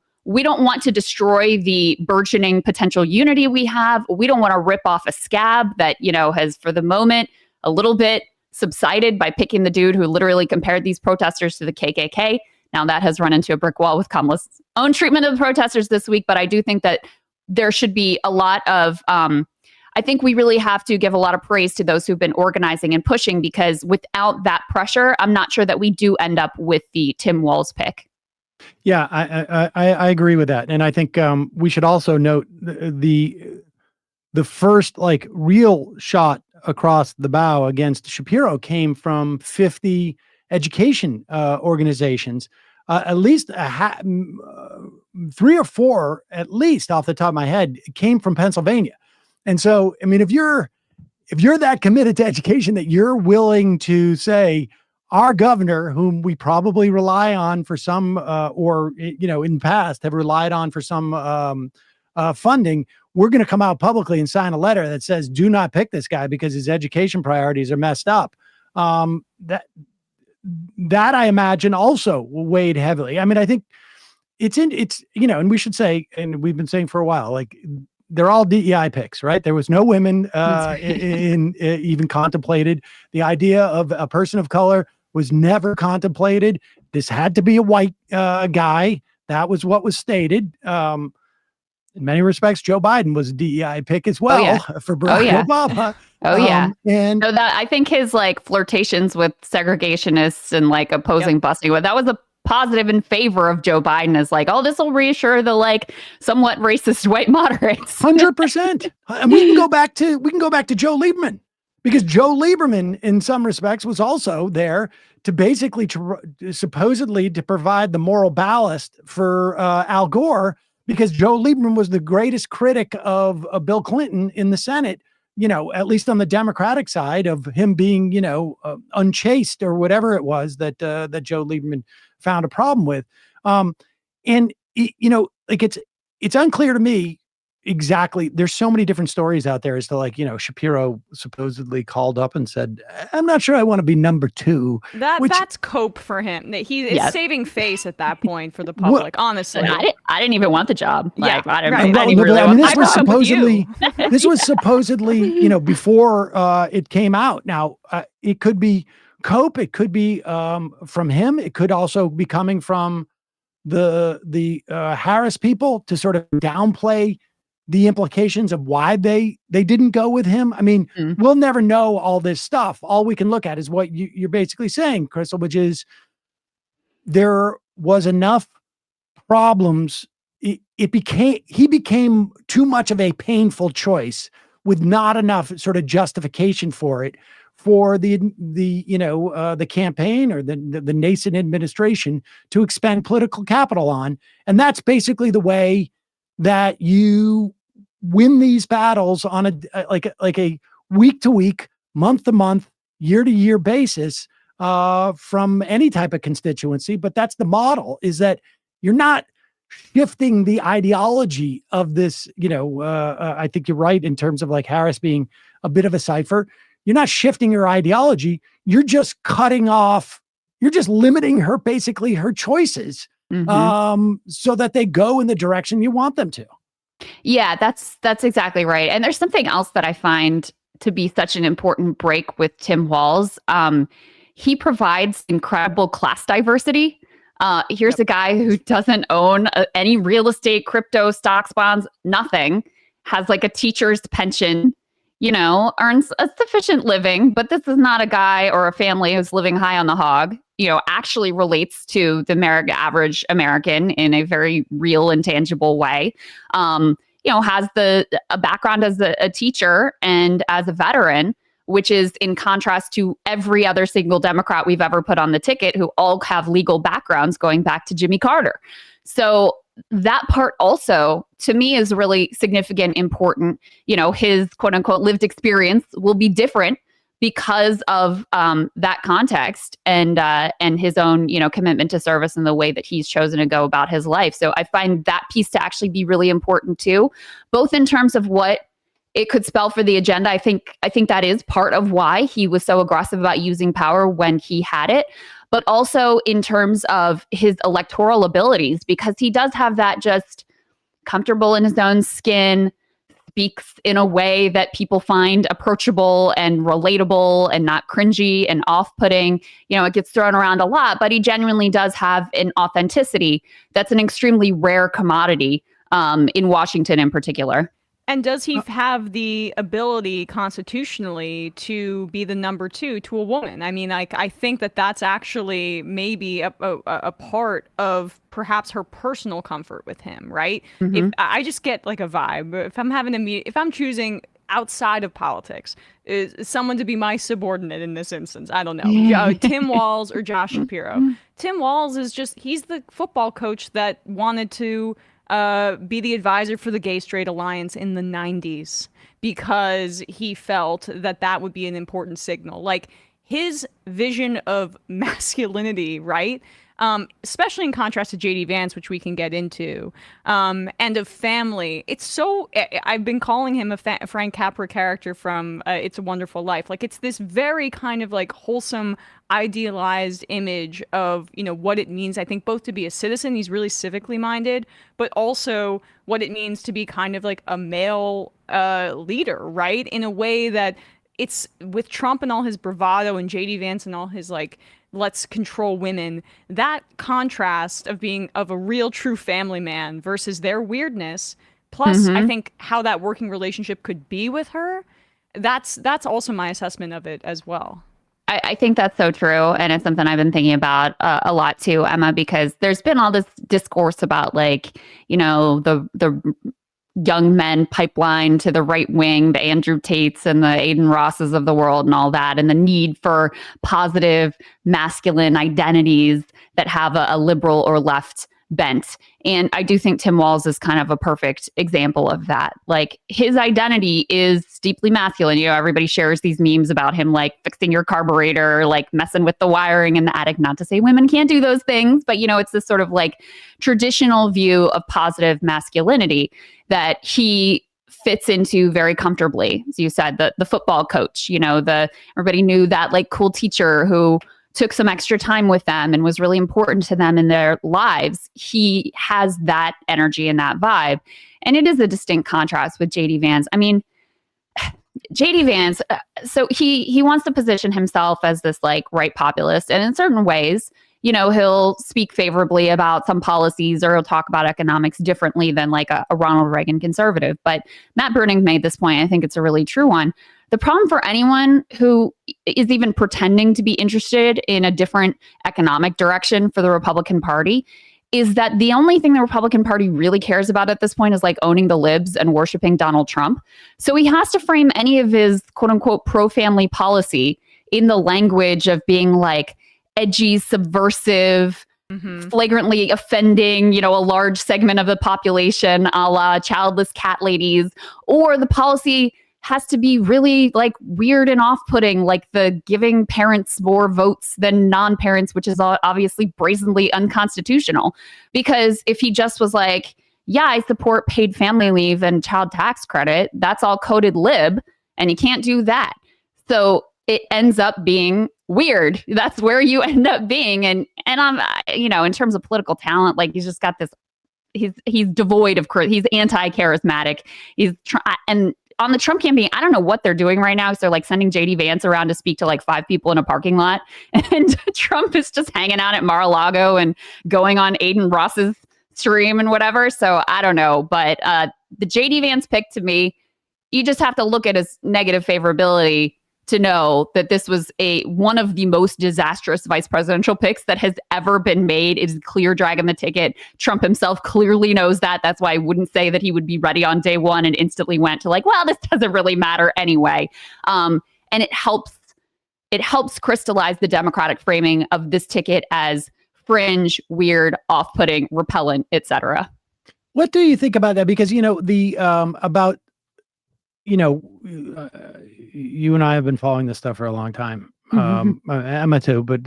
destroy the burgeoning potential unity we have. We don't want to rip off a scab that, has for the moment a little bit subsided by picking the dude who literally compared these protesters to the KKK. Now that has run into a brick wall with Kamala's own treatment of the protesters this week. But I do think that there should be a lot of, I think we really have to give a lot of praise to those who've been organizing and pushing, because without that pressure, I'm not sure that we do end up with the Tim Walz pick. Yeah, I agree with that. And I think we should also note the first real shot across the bow against Shapiro came from 50 education organizations, at least 3 or 4, at least off the top of my head, came from Pennsylvania. And so, I mean, if you're that committed to education that you're willing to say, our governor, whom we probably rely on for some, or in the past have relied on for some funding, we're going to come out publicly and sign a letter that says, do not pick this guy because his education priorities are messed up. That I imagine also weighed heavily. I mean, I think and we should say, and we've been saying for a while, they're all DEI picks, right? There was no women even contemplated. The idea of a person of color was never contemplated. This had to be a white guy. That was what was stated. In many respects, Joe Biden was a DEI pick as well for Barack Obama. And so that I think his flirtations with segregationists and opposing busing, that was a positive in favor of Joe Biden as this will reassure the somewhat racist white moderates. 100%. And we can go back to Joe Lieberman, because Joe Lieberman in some respects was also there to basically supposedly to provide the moral ballast for Al Gore, because Joe Lieberman was the greatest critic of Bill Clinton in the Senate, at least on the Democratic side, of him being, unchaste or whatever it was that Joe Lieberman found a problem with. It's unclear to me exactly. There's so many different stories out there as to Shapiro supposedly called up and said, I'm not sure I want to be number 2. That's cope for him. He is saving face at that point for the public. Honestly, I didn't even want the job. Yeah, this was supposedly, before it came out. Now it could be cope. It could be from him. It could also be coming from the Harris people to sort of downplay the implications of why they didn't go with him. I mean, we'll never know all this stuff. All we can look at is what you're basically saying, Krystal, which is there was enough problems. He became too much of a painful choice with not enough sort of justification for it, for the campaign or the nascent administration to expend political capital on. And that's basically the way that you win these battles on a week to week, month to month, year to year basis from any type of constituency. But that's the model, is that you're not shifting the ideology of this. I think you're right in terms of Harris being a bit of a cipher. You're not shifting your ideology. You're just cutting off. You're just limiting her choices. So that they go in the direction you want them to. Yeah, that's exactly right. And there's something else that I find to be such an important break with Tim Walz. He provides incredible class diversity. Here's a guy who doesn't own any real estate, crypto, stocks, bonds, nothing, has a teacher's pension. earns a sufficient living, but this is not a guy or a family who's living high on the hog, actually relates to the average American in a very real and tangible way. Has a background as a teacher and as a veteran, which is in contrast to every other single Democrat we've ever put on the ticket who all have legal backgrounds going back to Jimmy Carter. So that part also, to me, is really significant, important. His quote unquote lived experience will be different because of that context and his own, commitment to service and the way that he's chosen to go about his life. So I find that piece to actually be really important too, both in terms of what it could spell for the agenda. I think that is part of why he was so aggressive about using power when he had it, but also in terms of his electoral abilities, because he does have that just comfortable in his own skin, speaks in a way that people find approachable and relatable and not cringy and off-putting. It gets thrown around a lot, but he genuinely does have an authenticity that's an extremely rare commodity in Washington in particular. And does he have the ability constitutionally to be the number two to a woman? I mean, I think that that's actually maybe a part of perhaps her personal comfort with him, right? If I just get like a vibe, if I'm choosing outside of politics, is someone to be my subordinate in this instance, I don't know, Tim Walz or Josh Shapiro. Tim Walz he's the football coach that wanted to be the advisor for the Gay Straight Alliance in the 90s because he felt that would be an important signal. Like his vision of masculinity, right? Especially in contrast to J.D. Vance, which we can get into, and of family. I've been calling him a Frank Capra character from It's a Wonderful Life. Like it's this very kind of like wholesome, idealized image of, what it means, I think, both to be a citizen, he's really civically minded, but also what it means to be kind of like a male leader, right? In a way that it's with Trump and all his bravado and J.D. Vance and all his like, let's control women, that contrast of being of a real true family man versus their weirdness, plus I think how that working relationship could be with her, that's also my assessment of it as well. I think that's so true. And it's something I've been thinking about a lot too, Emma, because there's been all this discourse about like, the young men pipeline to the right wing, the Andrew Tates and the Aiden Rosses of the world and all that, and the need for positive masculine identities that have a liberal or left bent. And I do think Tim Walz is kind of a perfect example of that. Like his identity is deeply masculine. Everybody shares these memes about him like fixing your carburetor, like messing with the wiring in the attic. Not to say women can't do those things, but it's this sort of like traditional view of positive masculinity that he fits into very comfortably. As you said, the football coach, everybody knew that like cool teacher who took some extra time with them and was really important to them in their lives. He has that energy and that vibe. And it is a distinct contrast with J.D. Vance. I mean, J.D. Vance, so he wants to position himself as this like right populist. And in certain ways, he'll speak favorably about some policies or he'll talk about economics differently than like a Ronald Reagan conservative. But Matt Bruning made this point. I think it's a really true one. The problem for anyone who is even pretending to be interested in a different economic direction for the Republican Party is that the only thing the Republican Party really cares about at this point is like owning the libs and worshiping Donald Trump. So he has to frame any of his quote unquote pro-family policy in the language of being like edgy, subversive, flagrantly offending, a large segment of the population, a la childless cat ladies, or the policy has to be really like weird and off-putting, like the giving parents more votes than non-parents, which is obviously brazenly unconstitutional. Because if he just was like, yeah, I support paid family leave and child tax credit, that's all coded lib, and you can't do that. So it ends up being weird. That's where you end up being. And I'm, in terms of political talent, like he's just got this, he's devoid of, he's anti-charismatic. And on the Trump campaign, I don't know what they're doing right now. So they're like sending J.D. Vance around to speak to like 5 people in a parking lot. And Trump is just hanging out at Mar-a-Lago and going on Aiden Ross's stream and whatever. So I don't know. But the J.D. Vance pick to me, You just have to look at his negative favorability to know that this was one of the most disastrous vice presidential picks that has ever been made. It is a clear drag in the ticket. Trump himself clearly knows that. That's why I wouldn't say that he would be ready on day one and instantly went to like, well, this doesn't really matter anyway. And it helps crystallize the Democratic framing of this ticket as fringe, weird, off-putting, repellent, etc. What do you think about that? Because, you know, you and I have been following this stuff for a long time. Emma too, but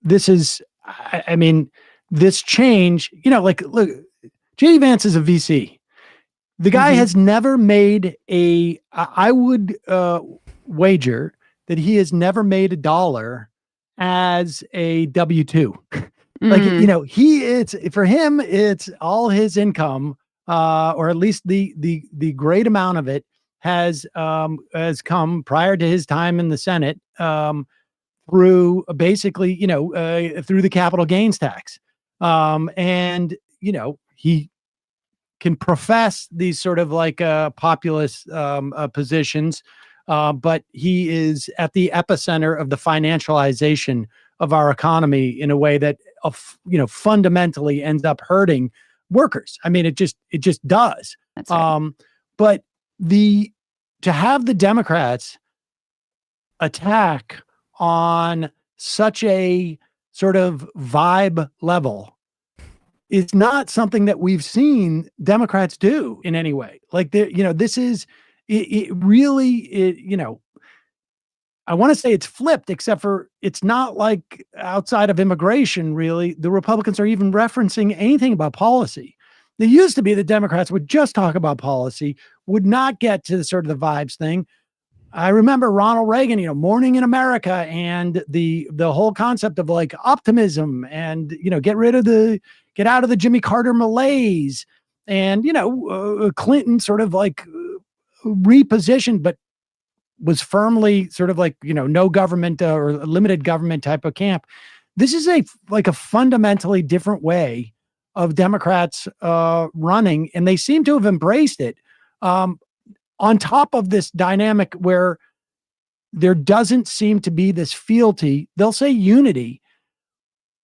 this is, I mean, this change, you know, like, look, J.D. Vance is a VC. The guy has never made I would wager that he has never made $1 as a W-2. Like, you know, for him, it's all his income, or at least the great amount of it has come prior to his time in the Senate, through basically, through the capital gains tax. And, you know, he can profess these sort of like populist positions, but he is at the epicenter of the financialization of our economy in a way that, fundamentally ends up hurting workers. I mean, it just does. That's right. But to have the Democrats attack on such a sort of vibe level is not something that we've seen Democrats do in any way. Like, this is, it really, I want to say it's flipped, except for it's not like outside of immigration, really, the Republicans are even referencing anything about policy. There used to be the Democrats would just talk about policy, would not get to the sort of the vibes thing. I remember Ronald Reagan, Morning in America, and the whole concept of like optimism and, get out of the Jimmy Carter malaise, and, Clinton sort of like repositioned, but was firmly sort of like, no government or limited government type of camp. This is a fundamentally different way of Democrats running, and they seem to have embraced it. On top of this dynamic where there doesn't seem to be this fealty, they'll say unity,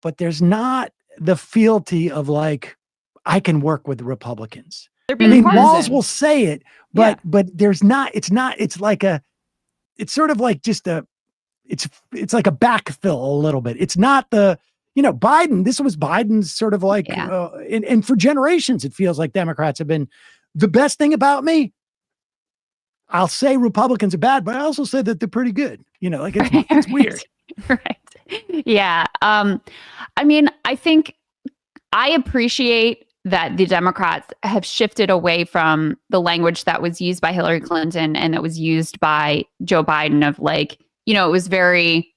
but there's not the fealty of like, I can work with the Republicans. They're being partisan. Walz will say it, but there's not, it's sort of like just it's like a backfill a little bit. It's not Biden, this was Biden's sort of like, and for generations, it feels like Democrats have been the best thing about me. I'll say Republicans are bad, but I also say that they're pretty good. It's weird. Right. Yeah. I mean, I think I appreciate that the Democrats have shifted away from the language that was used by Hillary Clinton and that was used by Joe Biden of like, it was very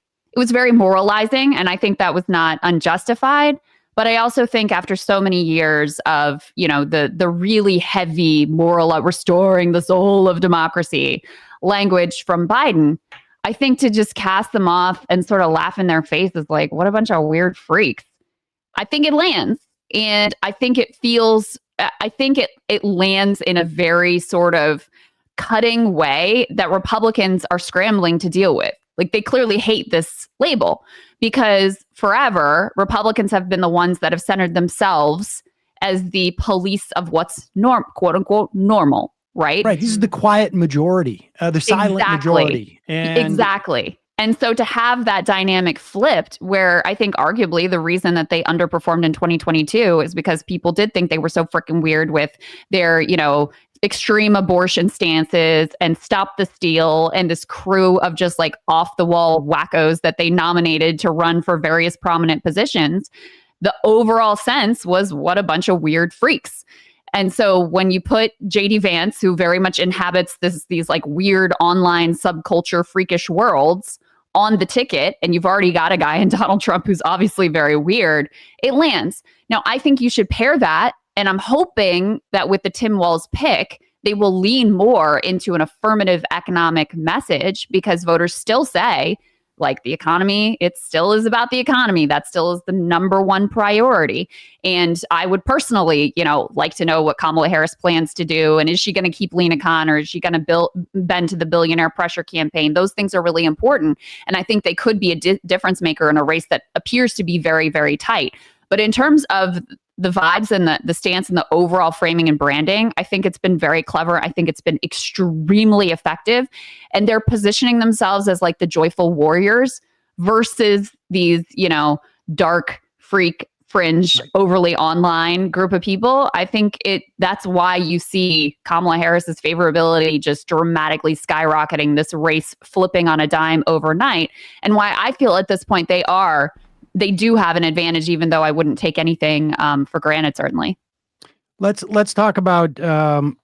moralizing. And I think that was not unjustified. But I also think after so many years of, the really heavy moral restoring the soul of democracy language from Biden, I think to just cast them off and sort of laugh in their faces like, what a bunch of weird freaks. I think it lands. And I think it lands in a very sort of cutting way that Republicans are scrambling to deal with. Like, they clearly hate this label because forever Republicans have been the ones that have centered themselves as the police of what's quote unquote normal, right? Right. This is the quiet majority, the silent majority. Exactly. And so to have that dynamic flipped, where I think arguably the reason that they underperformed in 2022 is because people did think they were so freaking weird with their, extreme abortion stances and Stop the Steal and this crew of just like off the wall wackos that they nominated to run for various prominent positions. The overall sense was, what a bunch of weird freaks. And so when you put J.D. Vance, who very much inhabits these like weird online subculture freakish worlds, on the ticket, and you've already got a guy in Donald Trump who's obviously very weird, it lands. Now, I think you should pair that, and I'm hoping that with the Tim Walz pick, they will lean more into an affirmative economic message, because voters still say like the economy, it still is about the economy. That still is the number one priority. And I would personally, like to know what Kamala Harris plans to do. And is she going to keep Lena Khan, or is she going to bend to the billionaire pressure campaign? Those things are really important. And I think they could be a difference maker in a race that appears to be very, very tight. But in terms of the vibes and the stance and the overall framing and branding, I think it's been very clever. I think it's been extremely effective. And they're positioning themselves as like the joyful warriors versus these, dark freak fringe, overly online group of people. I think that's why you see Kamala Harris's favorability just dramatically skyrocketing, this race flipping on a dime overnight. And why I feel at this point they do have an advantage, even though I wouldn't take anything for granted, certainly. Let's talk about the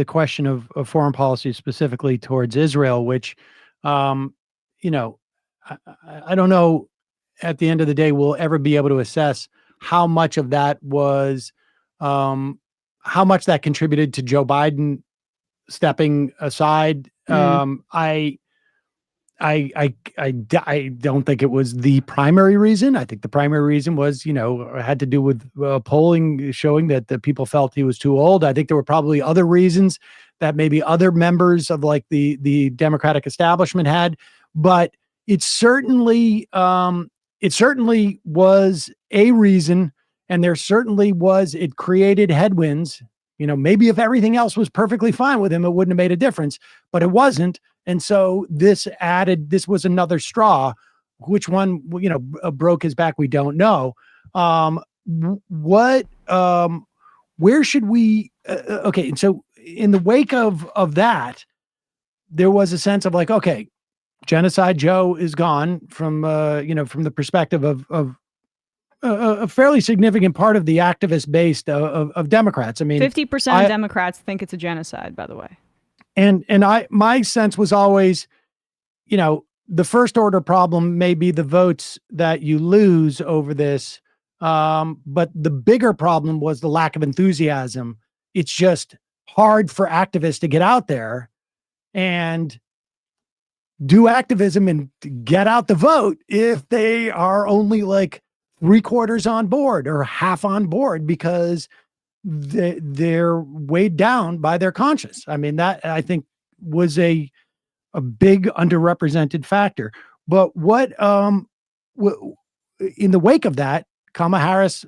question of foreign policy, specifically towards Israel, which, I don't know, at the end of the day, we'll ever be able to assess how much of that was, how much that contributed to Joe Biden stepping aside. I don't think it was the primary reason. I think the primary reason was, had to do with polling showing that the people felt he was too old. I think there were probably other reasons that maybe other members of like the Democratic establishment had, but it certainly was a reason. And there certainly was, it created headwinds. Maybe if everything else was perfectly fine with him, it wouldn't have made a difference, but it wasn't. And so this was another straw. Which one, broke his back, we don't know. Where should we, okay. And so in the wake of that, there was a sense of like, okay, Genocide Joe is gone from the perspective of a fairly significant part of the activist base of Democrats. I mean, 50% of Democrats think it's a genocide, by the way. And my sense was always, the first order problem may be the votes that you lose over this. But the bigger problem was the lack of enthusiasm. It's just hard for activists to get out there and do activism and get out the vote if they are only like 3/4 on board or half on board, because they're weighed down by their conscience. I mean, that I think was a big underrepresented factor. But in the wake of that, Kamala Harris,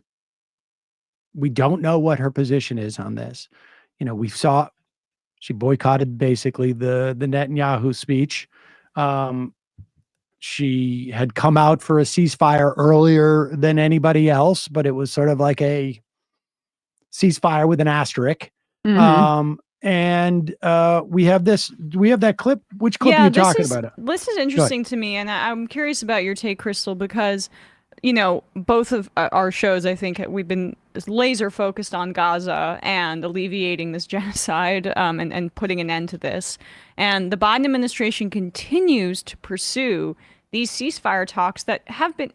we don't know what her position is on this. We saw she boycotted basically the Netanyahu speech. She had come out for a ceasefire earlier than anybody else, but it was sort of like a ceasefire with an asterisk. Mm-hmm. We have that clip. Which clip are you talking about? This is interesting to me, and I'm curious about your take, Krystal, because both of our shows, I think we've been laser focused on Gaza and alleviating this genocide and putting an end to this. And the Biden administration continues to pursue these ceasefire talks that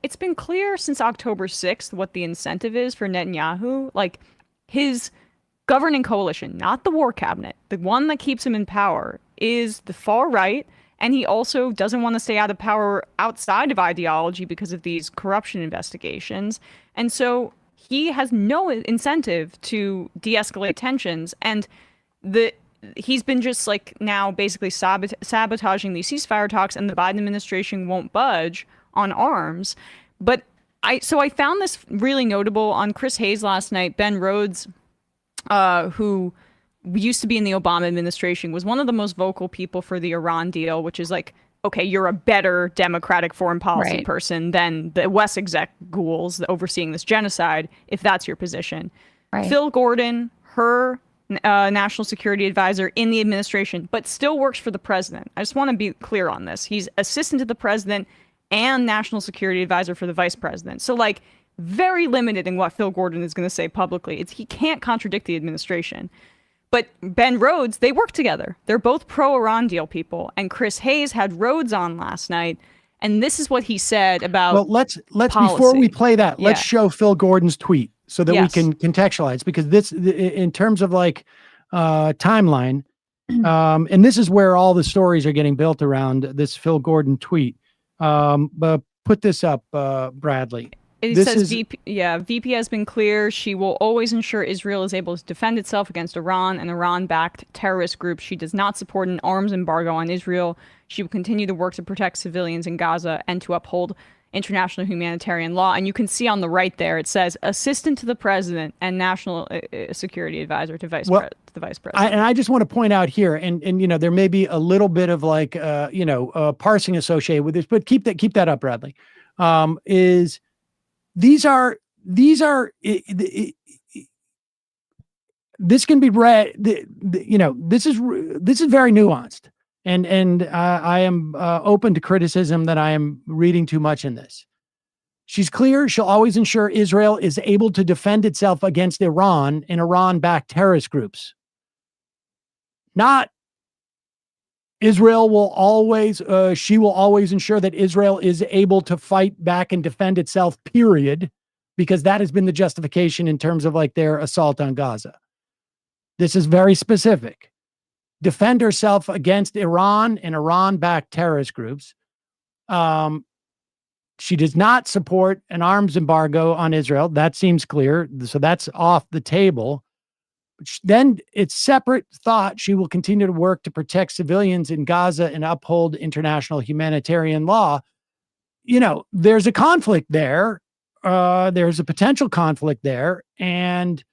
it's been clear since October 6th what the incentive is for Netanyahu. Like, his governing coalition, not the war cabinet, the one that keeps him in power, is the far right. And he also doesn't want to stay out of power outside of ideology because of these corruption investigations. And so he has no incentive to de-escalate tensions. And he's been just like now basically sabotaging these ceasefire talks, and the Biden administration won't budge on arms. But I found this really notable on Chris Hayes last night. Ben Rhodes, who used to be in the Obama administration, was one of the most vocal people for the Iran deal, which is like, okay, you're a better Democratic foreign policy person than the West exec ghouls overseeing this genocide, if that's your position. Right. Phil Gordon, her national security advisor in the administration, but still works for the president. I just want to be clear on this. He's assistant to the president and national security advisor for the vice president. So like very limited in what Phil Gordon is going to say publicly. He can't contradict the administration. But Ben Rhodes, they work together. They're both pro-Iran deal people. And Chris Hayes had Rhodes on last night, and this is what he said about. Well, let's before we play that, let's show Phil Gordon's tweet so that we can contextualize, because this, in terms of like timeline, And this is where all the stories are getting built around this Phil Gordon tweet. But put this up, Bradley. It This says is- VP has been clear. She will always ensure Israel is able to defend itself against Iran and Iran-backed terrorist groups. She does not support an arms embargo on Israel. She will continue to work to protect civilians in Gaza and to uphold international humanitarian law. And you can see on the right there, it says assistant to the president and national security advisor to the vice president. I just want to point out here, and there may be a little bit of like parsing associated with this, but keep that up, Bradley. These are this can be read. This is very nuanced, and I am open to criticism that I am reading too much in this. She's clear. She'll always ensure Israel is able to defend itself against Iran and Iran-backed terrorist groups. Not Israel will always, she will always ensure that Israel is able to fight back and defend itself, period, because that has been the justification in terms of like their assault on Gaza. This is very specific. Defend herself against Iran and Iran-backed terrorist groups. She does not support an arms embargo on Israel. That seems clear. So that's off the table. Then it's separate thought. She will continue to work to protect civilians in Gaza and uphold international humanitarian law. There's a conflict there. There's a potential conflict there. And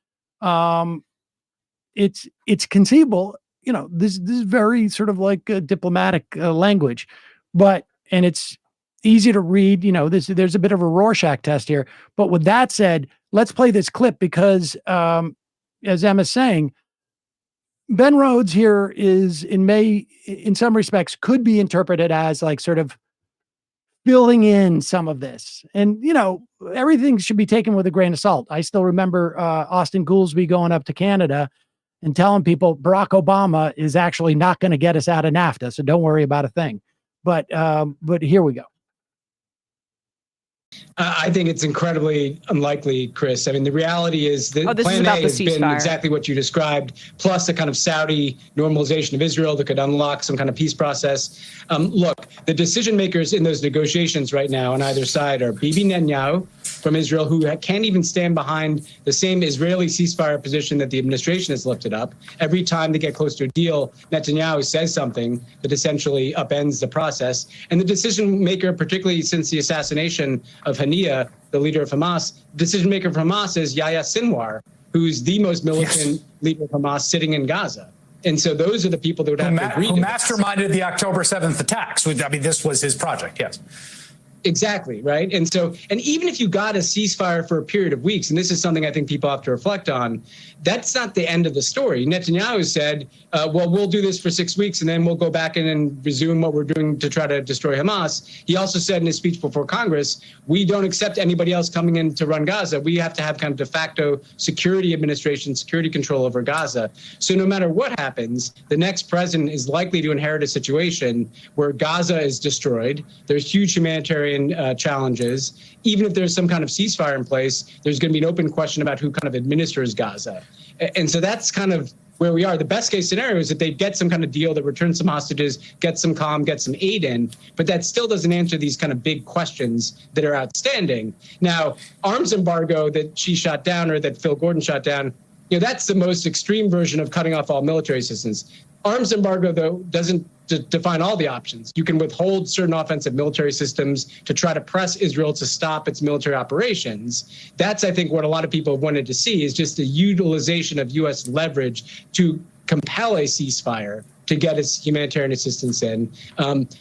it's conceivable. This is very sort of like diplomatic language, and it's easy to read. There's a bit of a Rorschach test here. But with that said, let's play this clip because as Emma's saying, Ben Rhodes here is in some respects could be interpreted as like sort of filling in some of this. And, everything should be taken with a grain of salt. I still remember Austin Goolsbee going up to Canada and telling people Barack Obama is actually not going to get us out of NAFTA. So don't worry about a thing. But here we go. I think it's incredibly unlikely, Chris. I mean, the reality is that Plan A has been exactly what you described, plus a kind of Saudi normalization of Israel that could unlock some kind of peace process. Look, the decision makers in those negotiations right now on either side are Bibi Netanyahu from Israel, who can't even stand behind the same Israeli ceasefire position that the administration has lifted up. Every time they get close to a deal, Netanyahu says something that essentially upends the process. And the decision maker, particularly since the assassination of Haniya, the leader of Hamas, decision maker for Hamas is Yahya Sinwar, who's the most militant leader of Hamas sitting in Gaza. And so those are the people that would have to agree. Who masterminded the October 7th attacks. I mean, this was his project, yes. Exactly, right? And even if you got a ceasefire for a period of weeks, and this is something I think people have to reflect on, that's not the end of the story. Netanyahu said, well, we'll do this for 6 weeks and then we'll go back in and resume what we're doing to try to destroy Hamas. He also said in his speech before Congress, we don't accept anybody else coming in to run Gaza. We have to have kind of de facto security administration, security control over Gaza. So no matter what happens, the next president is likely to inherit a situation where Gaza is destroyed. There's huge humanitarian challenges. Even if there's some kind of ceasefire in place, there's going to be an open question about who kind of administers Gaza. And so that's kind of where we are. The best case scenario is that they get some kind of deal that returns some hostages, get some calm, get some aid in, but that still doesn't answer these kind of big questions that are outstanding. Now, arms embargo that she shot down or that Phil Gordon shot down, that's the most extreme version of cutting off all military assistance. Arms embargo, though, doesn't define all the options. You can withhold certain offensive military systems to try to press Israel to stop its military operations. That's, I think, what a lot of people have wanted to see is just the utilization of U.S. leverage to compel a ceasefire to get its humanitarian assistance in.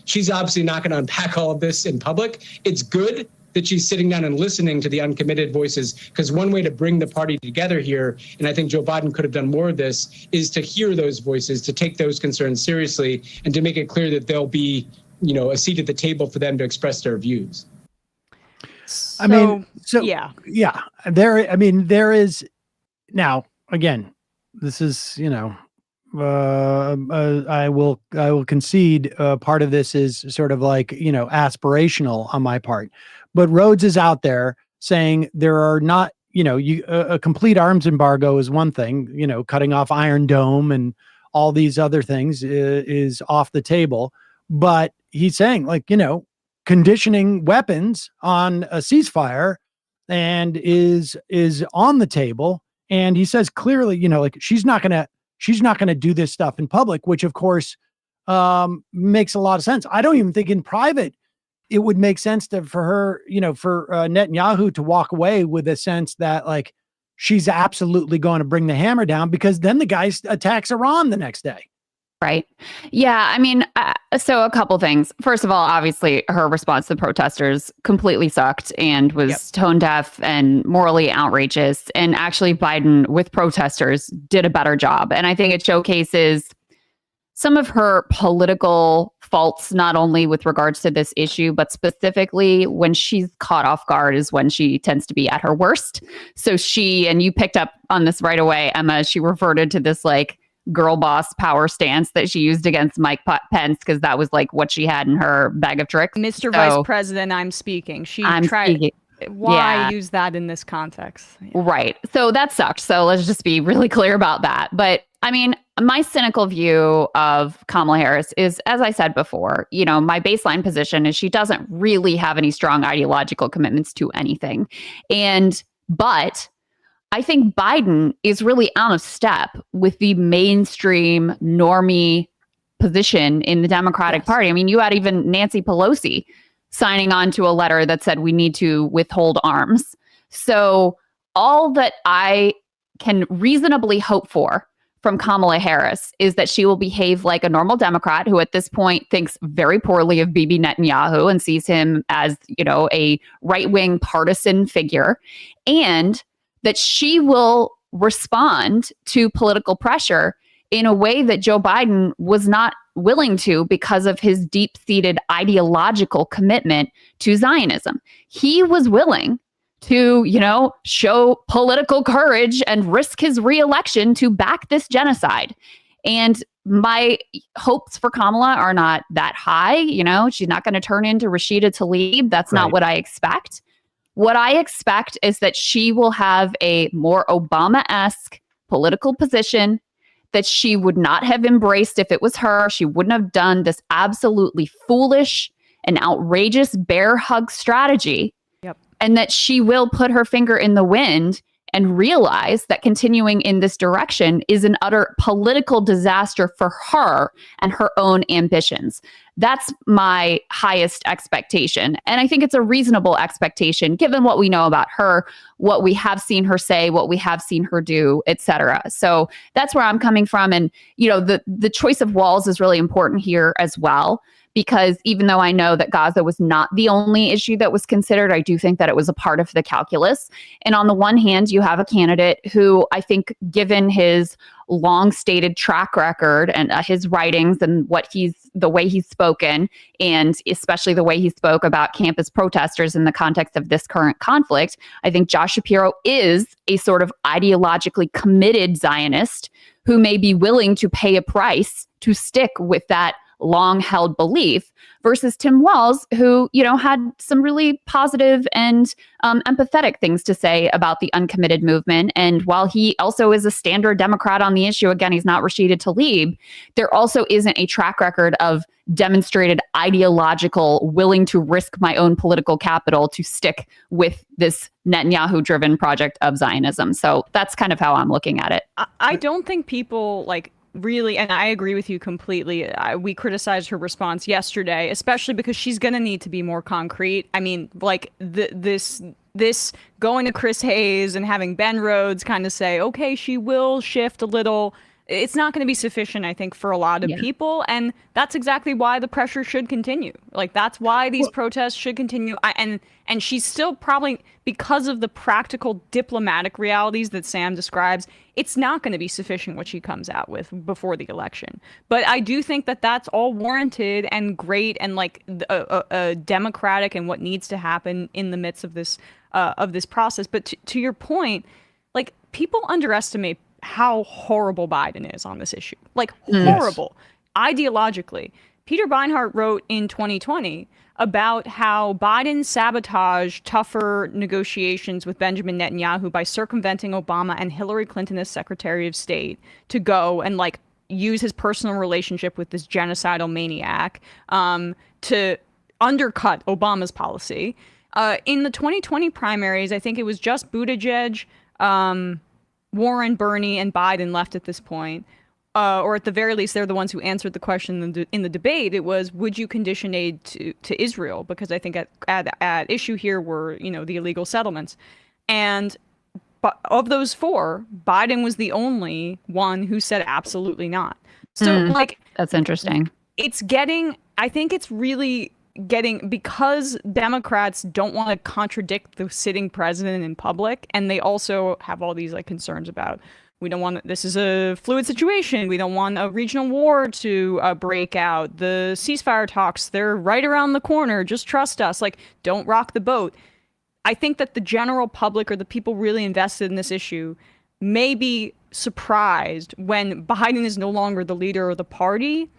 She's obviously not going to unpack all of this in public. It's good that she's sitting down and listening to the uncommitted voices, because one way to bring the party together here, and I think Joe Biden could have done more of this, is to hear those voices, to take those concerns seriously, and to make it clear that there'll be, a seat at the table for them to express their views. Yeah. There is now, again, this is, I will concede part of this is sort of like, aspirational on my part. But Rhodes is out there saying there are not, a complete arms embargo is one thing, cutting off Iron Dome and all these other things is off the table. But he's saying, like, conditioning weapons on a ceasefire and is on the table. And he says clearly, like she's not gonna do this stuff in public, which of course makes a lot of sense. I don't even think in private it would make sense for her, for Netanyahu to walk away with a sense that like she's absolutely going to bring the hammer down, because then the guy attacks Iran the next day. Right. Yeah. I mean, so a couple things. First of all, obviously, her response to the protesters completely sucked and was tone deaf and morally outrageous. And actually, Biden with protesters did a better job. And I think it showcases some of her political faults, not only with regards to this issue, but specifically when she's caught off guard is when she tends to be at her worst. So and you picked up on this right away, Emma, she reverted to this like girl boss power stance that she used against Mike Pence, because that was like what she had in her bag of tricks. Mr. Vice President, I'm speaking. Why use that in this context? Yeah. Right. So that sucked. So let's just be really clear about that. But I mean, my cynical view of Kamala Harris is, as I said before, my baseline position is she doesn't really have any strong ideological commitments to anything. But I think Biden is really out of step with the mainstream normie position in the Democratic Party. I mean, you had even Nancy Pelosi signing on to a letter that said we need to withhold arms. So all that I can reasonably hope for from Kamala Harris is that she will behave like a normal Democrat who at this point thinks very poorly of Bibi Netanyahu and sees him as, a right-wing partisan figure, and that she will respond to political pressure in a way that Joe Biden was not willing to because of his deep-seated ideological commitment to Zionism. He was willing to, show political courage and risk his reelection to back this genocide. And my hopes for Kamala are not that high. She's not going to turn into Rashida Tlaib. That's not what I expect. What I expect is that she will have a more Obama-esque political position that she would not have embraced if it was her. She wouldn't have done this absolutely foolish and outrageous bear hug strategy. And that she will put her finger in the wind and realize that continuing in this direction is an utter political disaster for her and her own ambitions. That's my highest expectation. And I think it's a reasonable expectation given what we know about her, what we have seen her say, what we have seen her do, et cetera. So that's where I'm coming from. And, the choice of Walz is really important here as well, because even though I know that Gaza was not the only issue that was considered, I do think that it was a part of the calculus. And on the one hand, you have a candidate who I think, given his long stated track record and his writings and the way he's spoken, and especially the way he spoke about campus protesters in the context of this current conflict, I think Josh Shapiro is a sort of ideologically committed Zionist who may be willing to pay a price to stick with that long-held belief, versus Tim Walz, who, had some really positive and empathetic things to say about the uncommitted movement. And while he also is a standard Democrat on the issue, again, he's not Rashida Tlaib, there also isn't a track record of demonstrated ideological willing to risk my own political capital to stick with this Netanyahu-driven project of Zionism. So that's kind of how I'm looking at it. I don't think people really, and I agree with you completely. We criticized her response yesterday, especially because she's going to need to be more concrete. I mean, this going to Chris Hayes and having Ben Rhodes kind of say, okay, she will shift a little. It's not going to be sufficient, I think, for a lot of people. And that's exactly why the pressure should continue. That's why these protests should continue. And she's still probably, because of the practical diplomatic realities that Sam describes, it's not going to be sufficient what she comes out with before the election. But I do think that that's all warranted and great and democratic and what needs to happen in the midst of this process. But to your point, people underestimate how horrible Biden is on this issue. Horrible. Ideologically. Peter Beinart wrote in 2020 about how Biden sabotaged tougher negotiations with Benjamin Netanyahu by circumventing Obama and Hillary Clinton as Secretary of State to go and use his personal relationship with this genocidal maniac to undercut Obama's policy. In the 2020 primaries, I think it was just Buttigieg, Warren, Bernie, and Biden left at this point. Or at the very least, they're the ones who answered the question in the debate. It was, would you condition aid to Israel? Because I think at issue here were, the illegal settlements. And of those four, Biden was the only one who said absolutely not. So that's interesting. I think it's really getting, because Democrats don't want to contradict the sitting president in public, and they also have all these concerns about, we don't want, this is a fluid situation. We don't want a regional war to break out. The ceasefire talks, they're right around the corner. Just trust us. Don't rock the boat. I think that the general public, or the people really invested in this issue, may be surprised when Biden is no longer the leader of the party,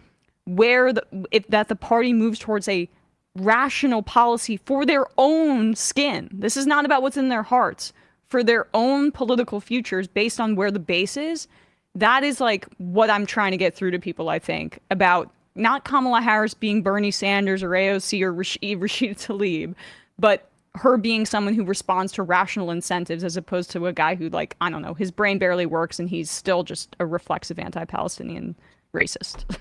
that the party moves towards a rational policy for their own skin. This is not about what's in their hearts. For their own political futures based on where the base is. That is what I'm trying to get through to people, I think, about not Kamala Harris being Bernie Sanders or AOC or Rashida Tlaib, but her being someone who responds to rational incentives as opposed to a guy who, I don't know, his brain barely works and he's still just a reflexive anti-Palestinian racist.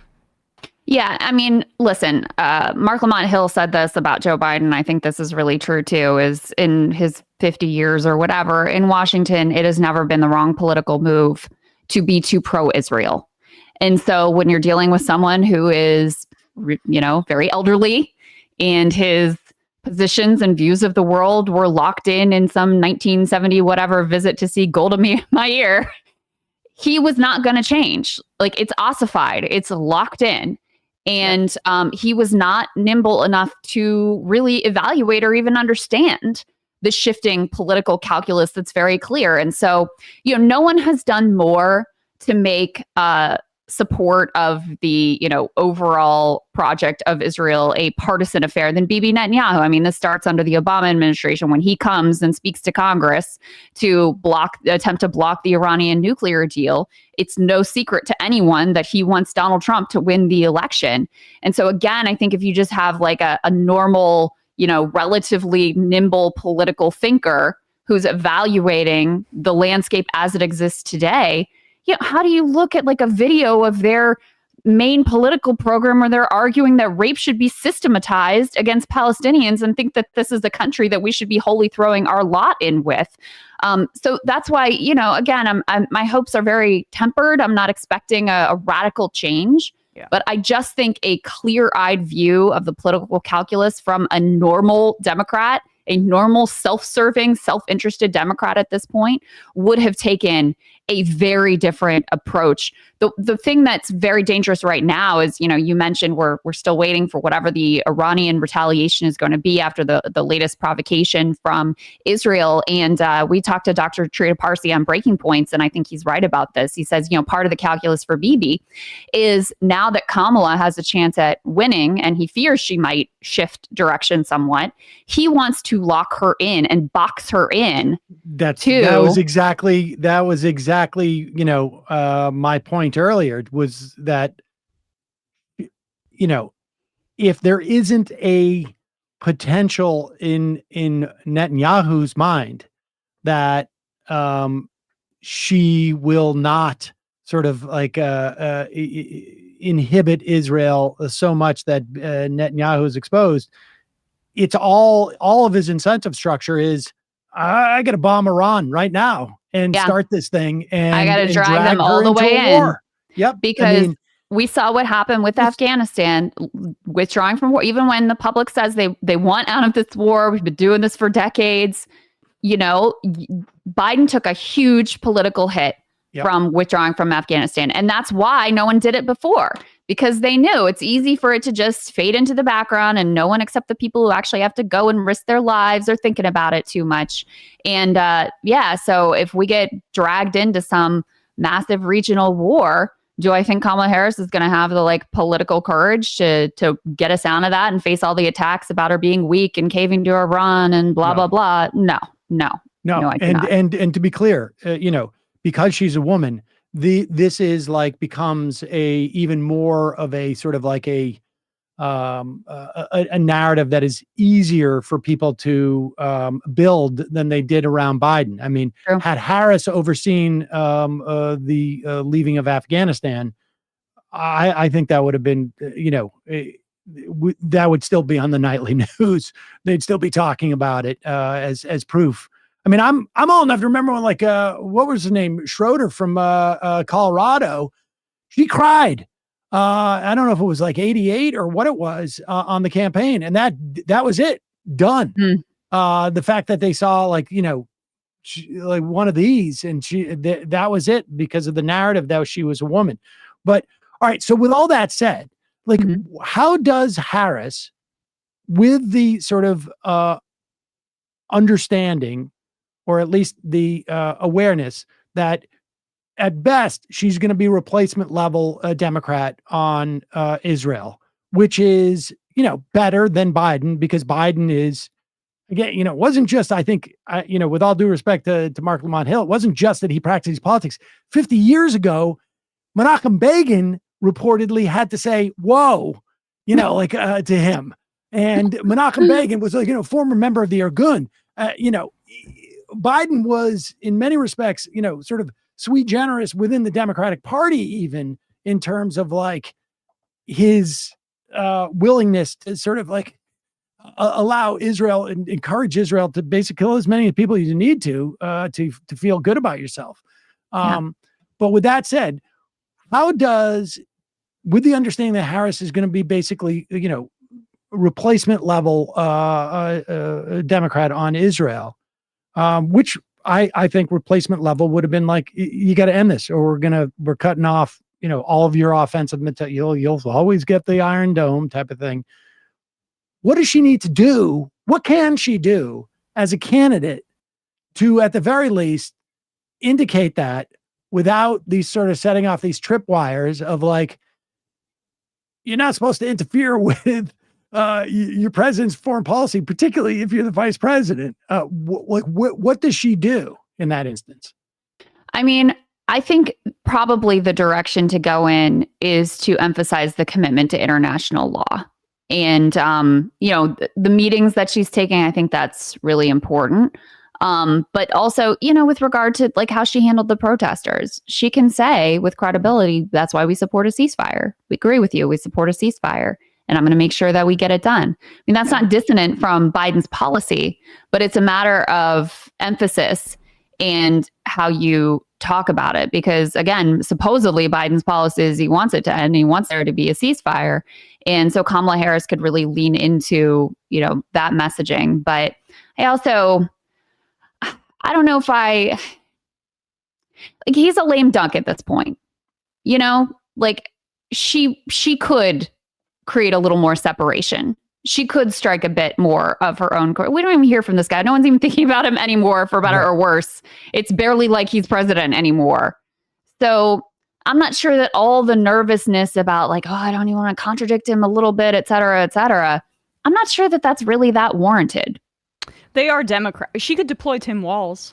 Yeah, I mean, listen, Mark Lamont Hill said this about Joe Biden. I think this is really true, too, is in his 50 years or whatever in Washington, it has never been the wrong political move to be too pro-Israel. And so when you're dealing with someone who is, very elderly, and his positions and views of the world were locked in some 1970 whatever visit to see Golda Meir, he was not going to change. It's ossified. It's locked in. And he was not nimble enough to really evaluate or even understand the shifting political calculus that's very clear. And so, no one has done more to make support of the, overall project of Israel a partisan affair than Bibi Netanyahu. I mean, this starts under the Obama administration when he comes and speaks to Congress to attempt to block the Iranian nuclear deal. It's no secret to anyone that he wants Donald Trump to win the election. And so again, I think if you just have a normal, relatively nimble political thinker who's evaluating the landscape as it exists today, how do you look at a video of their main political program where they're arguing that rape should be systematized against Palestinians and think that this is the country that we should be wholly throwing our lot in with? So that's why, again, my hopes are very tempered. I'm not expecting a radical change, but I just think a clear-eyed view of the political calculus from a normal Democrat, a normal self-serving, self-interested Democrat at this point would have taken a very different approach. The thing that's very dangerous right now is, you mentioned we're still waiting for whatever the Iranian retaliation is going to be after the latest provocation from Israel. And we talked to Dr. Trita Parsi on Breaking Points, and I think he's right about this. He says, part of the calculus for Bibi is now that Kamala has a chance at winning, and he fears she might shift direction somewhat, he wants to lock her in and box her in. That was exactly my point earlier, was that if there isn't a potential in Netanyahu's mind that she will not sort of inhibit Israel so much that Netanyahu is exposed, it's all of his incentive structure is, I got to bomb Iran right now and start this thing, and I got to drag them all the way in. War. Yep, because we saw what happened with Afghanistan, withdrawing from war. Even when the public says they want out of this war, we've been doing this for decades. Biden took a huge political hit from withdrawing from Afghanistan, and that's why no one did it before. Because they knew it's easy for it to just fade into the background, and no one except the people who actually have to go and risk their lives are thinking about it too much. And so if we get dragged into some massive regional war, do I think Kamala Harris is going to have the political courage to get us out of that and face all the attacks about her being weak and caving to Iran and blah, blah, blah? No, I do not. And to be clear, because she's a woman, this is like becomes even more of a sort of like a narrative that is easier for people to build than they did around Biden. I mean, True. had Harris overseen the leaving of Afghanistan, I think that would have been, that would still be on the nightly news. They'd still be talking about it as proof. I mean, I'm old enough to remember when, like, what was his name, Schroeder from Colorado, she cried. I don't know if it was like 88 or what it was on the campaign, and that was it, done. The fact that they saw, like, like one of these, and that was it because of the narrative that she was a woman. But all right, so with all that said, like, how does Harris, with the sort of understanding, or at least the awareness that at best she's going to be replacement level Democrat on Israel, which is, better than Biden, because Biden is, again, it wasn't just, I think, with all due respect to Mark Lamont Hill, it wasn't just that he practiced politics. 50 years ago, Menachem Begin reportedly had to say, whoa, to him. And Menachem Begin was, former member of the Irgun. Biden was, in many respects, sort of sui generis within the Democratic Party, even in terms of like his willingness to sort of like allow Israel and encourage Israel to basically kill as many people as you need to feel good about yourself. But with that said, how does, with the understanding that Harris is going to be basically, replacement level Democrat on Israel, which I think replacement level would have been like, you got to end this, or we're cutting off, all of your offensive material. You'll always get the Iron Dome type of thing. What does she need to do? What can she do as a candidate to, at the very least, indicate that without these sort of setting off these tripwires of like, you're not supposed to interfere with your president's foreign policy, particularly if you're the vice president? What does she do in that instance? I mean, I think probably the direction to go in is to emphasize the commitment to international law. And, the meetings that she's taking, I think that's really important. But also, with regard to like how she handled the protesters, she can say with credibility, that's why we support a ceasefire. We agree with you. We support a ceasefire. And I'm going to make sure that we get it done. I mean, that's not dissonant from Biden's policy, but it's a matter of emphasis and how you talk about it. Because again, supposedly Biden's policy is he wants it to end. He wants there to be a ceasefire. And so Kamala Harris could really lean into, that messaging. But I don't know if he's a lame duck at this point, like she could create a little more separation. She could strike a bit more of her own. We don't even hear from this guy. No one's even thinking about him anymore, for better or worse. It's barely like he's president anymore. So I'm not sure that all the nervousness about like, I don't even want to contradict him a little bit, et cetera, I'm not sure that that's really that warranted. They are Democrat. She could deploy Tim Walz.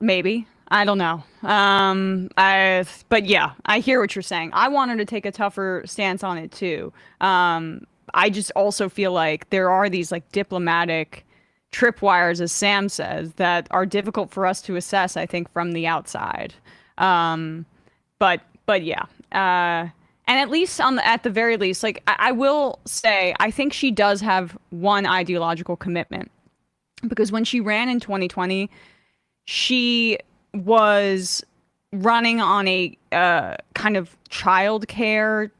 Maybe. I don't know. But yeah, I hear what you're saying. I want her to take a tougher stance on it too. I just also feel like there are these like diplomatic tripwires, as Sam says, that are difficult for us to assess, I think, from the outside. But yeah. And at least at the very least, like I will say, I think she does have one ideological commitment, because when she ran in 2020, she was running on a kind of childcare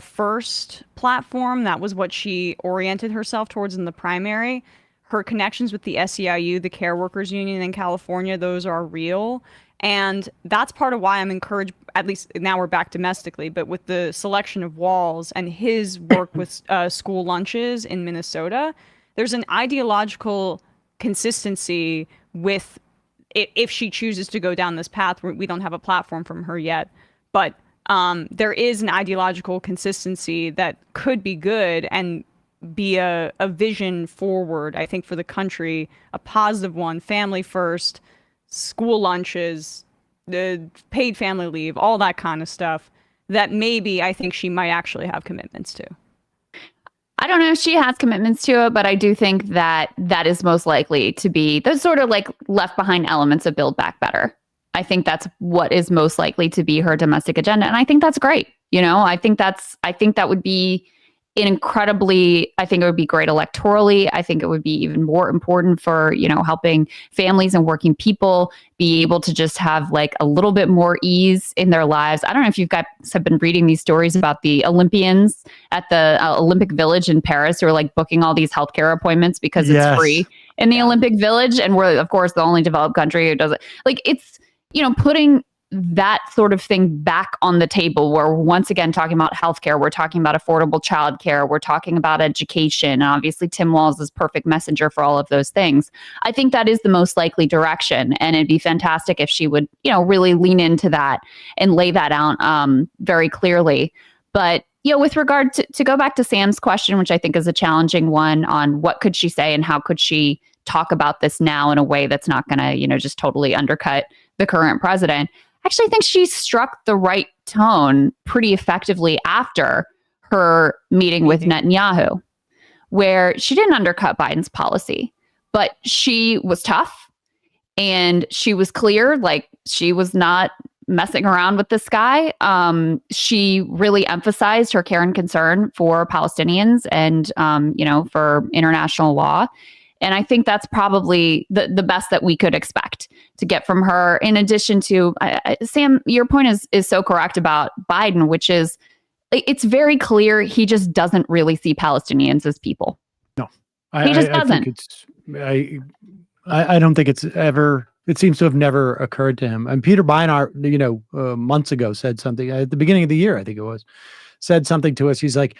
first platform. That was what she oriented herself towards in the primary. Her connections with the SEIU, the Care Workers Union in California, those are real. And that's part of why I'm encouraged, at least now we're back domestically, but with the selection of Walz and his work with school lunches in Minnesota, there's an ideological consistency with, if she chooses to go down this path. We don't have a platform from her yet, but there is an ideological consistency that could be good and be a vision forward, I think, for the country, a positive one. Family first, school lunches, paid family leave, all that kind of stuff, that maybe I think she might actually have commitments to. I don't know if she has commitments to it, but I do think that that is most likely to be those sort of like left behind elements of Build Back Better. I think that's what is most likely to be her domestic agenda. And I think that's great. I think that would be I think it would be great electorally. I think it would be even more important for, helping families and working people be able to just have like a little bit more ease in their lives. I don't know if you guys have been reading these stories about the Olympians at the Olympic Village in Paris who are like booking all these healthcare appointments because it's free in the Olympic Village. And we're, of course, the only developed country who does it. Like it's, putting that sort of thing back on the table where we're once again talking about healthcare, we're talking about affordable childcare, we're talking about education. And obviously Tim Walz is perfect messenger for all of those things. I think that is the most likely direction. And it'd be fantastic if she would, really lean into that and lay that out very clearly. But, with regard to go back to Sam's question, which I think is a challenging one on what could she say and how could she talk about this now in a way that's not going to, just totally undercut the current president. Actually, I think she struck the right tone pretty effectively after her meeting with Netanyahu, where she didn't undercut Biden's policy, but she was tough and she was clear, like she was not messing around with this guy. She really emphasized her care and concern for Palestinians and, for international law. And I think that's probably the best that we could expect to get from her. In addition to, Sam, your point is so correct about Biden, which is it's very clear he just doesn't really see Palestinians as people. No, he just doesn't. I don't think it's ever. It seems to have never occurred to him. And Peter Beinart, months ago said something at the beginning of the year, I think it was, said something to us. He's like,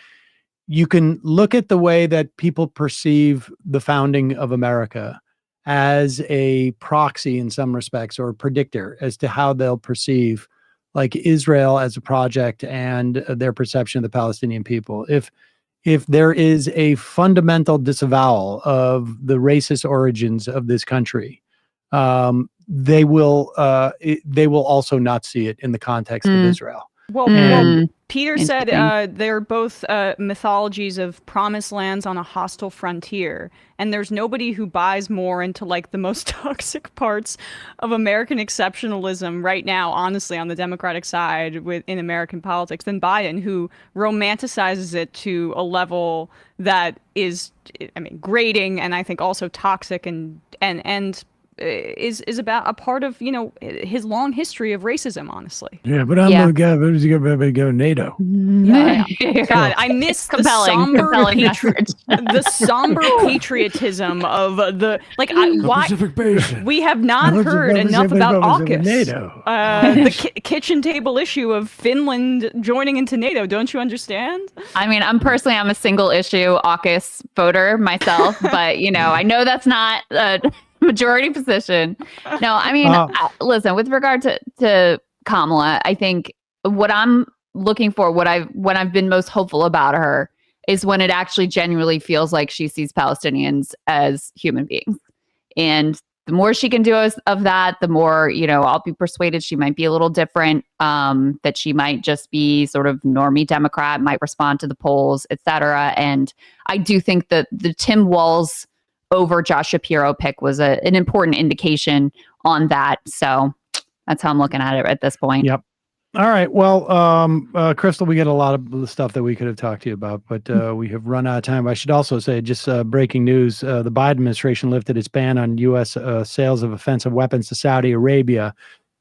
you can look at the way that people perceive the founding of America as a proxy in some respects or a predictor as to how they'll perceive like Israel as a project and their perception of the Palestinian people. If there is a fundamental disavowal of the racist origins of this country, they will also not see it in the context of Israel. Well, Peter said they're both mythologies of promised lands on a hostile frontier. And there's nobody who buys more into like the most toxic parts of American exceptionalism right now, honestly, on the Democratic side in American politics than Biden, who romanticizes it to a level that is, grating and I think also toxic and is about a part of his long history of racism, honestly. Yeah, but I'm gonna go NATO. Yeah. God, I miss the somber patriotism of the Pacific Basin. We have not heard enough about AUKUS, NATO. The kitchen table issue of Finland joining into NATO. Don't you understand? I'm a single issue AUKUS voter myself, but I know that's not majority position. No, listen, with regard to Kamala, I think what I'm looking for, when I've been most hopeful about her is when it actually genuinely feels like she sees Palestinians as human beings. And the more she can do of that, the more, I'll be persuaded she might be a little different, that she might just be sort of normie Democrat, might respond to the polls, et cetera. And I do think that the Tim Walz over Josh Shapiro pick was an important indication on that. So that's how I'm looking at it at this point. Yep. All right. Well, Krystal, we get a lot of the stuff that we could have talked to you about, but we have run out of time. I should also say, just breaking news, the Biden administration lifted its ban on U.S. Sales of offensive weapons to Saudi Arabia.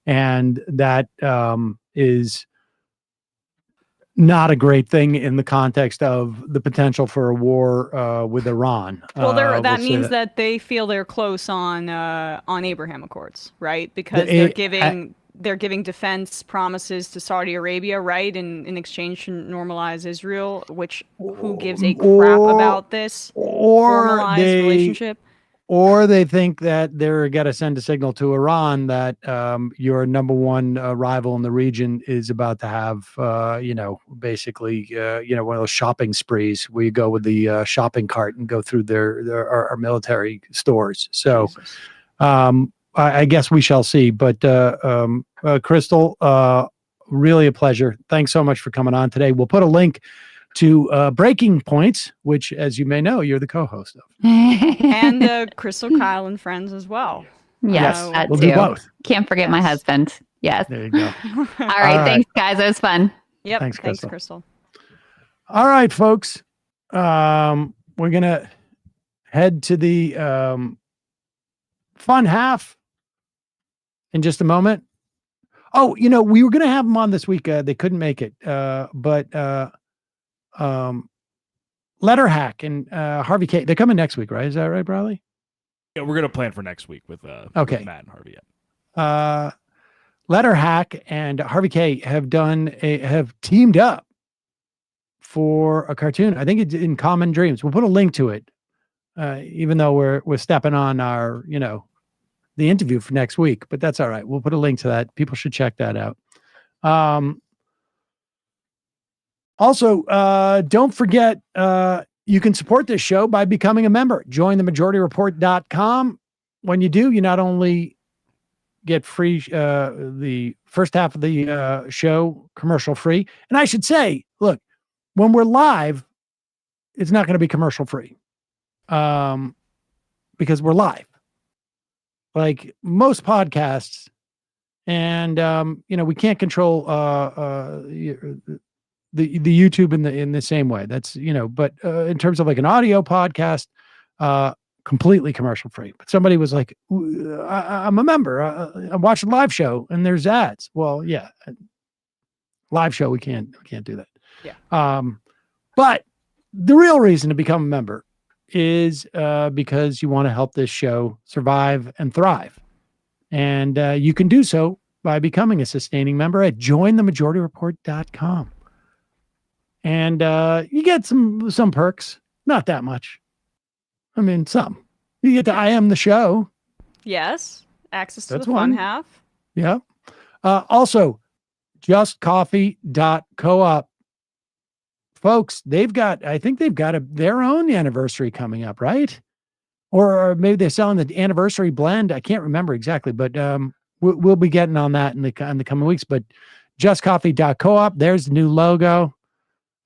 And that is not a great thing in the context of the potential for a war with Iran. Well, that means that they feel they're close on Abraham Accords, right? Because they're giving defense promises to Saudi Arabia, right, in exchange to normalize Israel. Who gives a crap about this formalized relationship? Or they think that they're got to send a signal to Iran that your number one rival in the region is about to have, basically, one of those shopping sprees where you go with the shopping cart and go through our military stores. So I guess we shall see. But Krystal, really a pleasure. Thanks so much for coming on today. We'll put a link to Breaking Points, which, as you may know, you're the co-host of. And Krystal, Kyle, and Friends as well. Yes, Uh, that We'll too. do both. Can't forget my Yes. husband. Yes. There you go. All right. Thanks, guys. It was fun. Yep. Thanks, Thanks, Krystal. Krystal. All right, folks. We're gonna head to the fun half in just a moment. Oh, we were gonna have them on this week. They couldn't make it. But Letter Hack and Harvey K. They're coming next week, right? Is that right, Bradley? Yeah, we're gonna plan for next week with Okay. with Matt and Harvey. Yeah. Letter Hack and Harvey K. have teamed up for a cartoon. I think it's in Common Dreams. We'll put a link to it, even though we're stepping on our the interview for next week. But that's all right. We'll put a link to that. People should check that out. Also, don't forget, you can support this show by becoming a member. Join themajorityreport.com. When you do, you not only get free the first half of the show commercial free. And I should say, look, when we're live, it's not going to be commercial free because we're live. Like most podcasts, and we can't control the YouTube in the same way. That's but in terms of like an audio podcast, completely commercial free. But somebody was like, I'm a member. I'm watching a live show and there's ads. Well, yeah, live show we can't do that. Yeah. But the real reason to become a member is because you want to help this show survive and thrive, and you can do so by becoming a sustaining member at jointhemajorityreport.com. And you get some perks, not that much. I mean, some. You get to I am the show. Yes. Access to That's the one. fun half. Yeah. Also, justcoffee.coop. Folks, I think they've got their own anniversary coming up, right? Or maybe they're selling the anniversary blend. I can't remember exactly, but we'll be getting on that in the coming weeks. But justcoffee.coop, there's the new logo.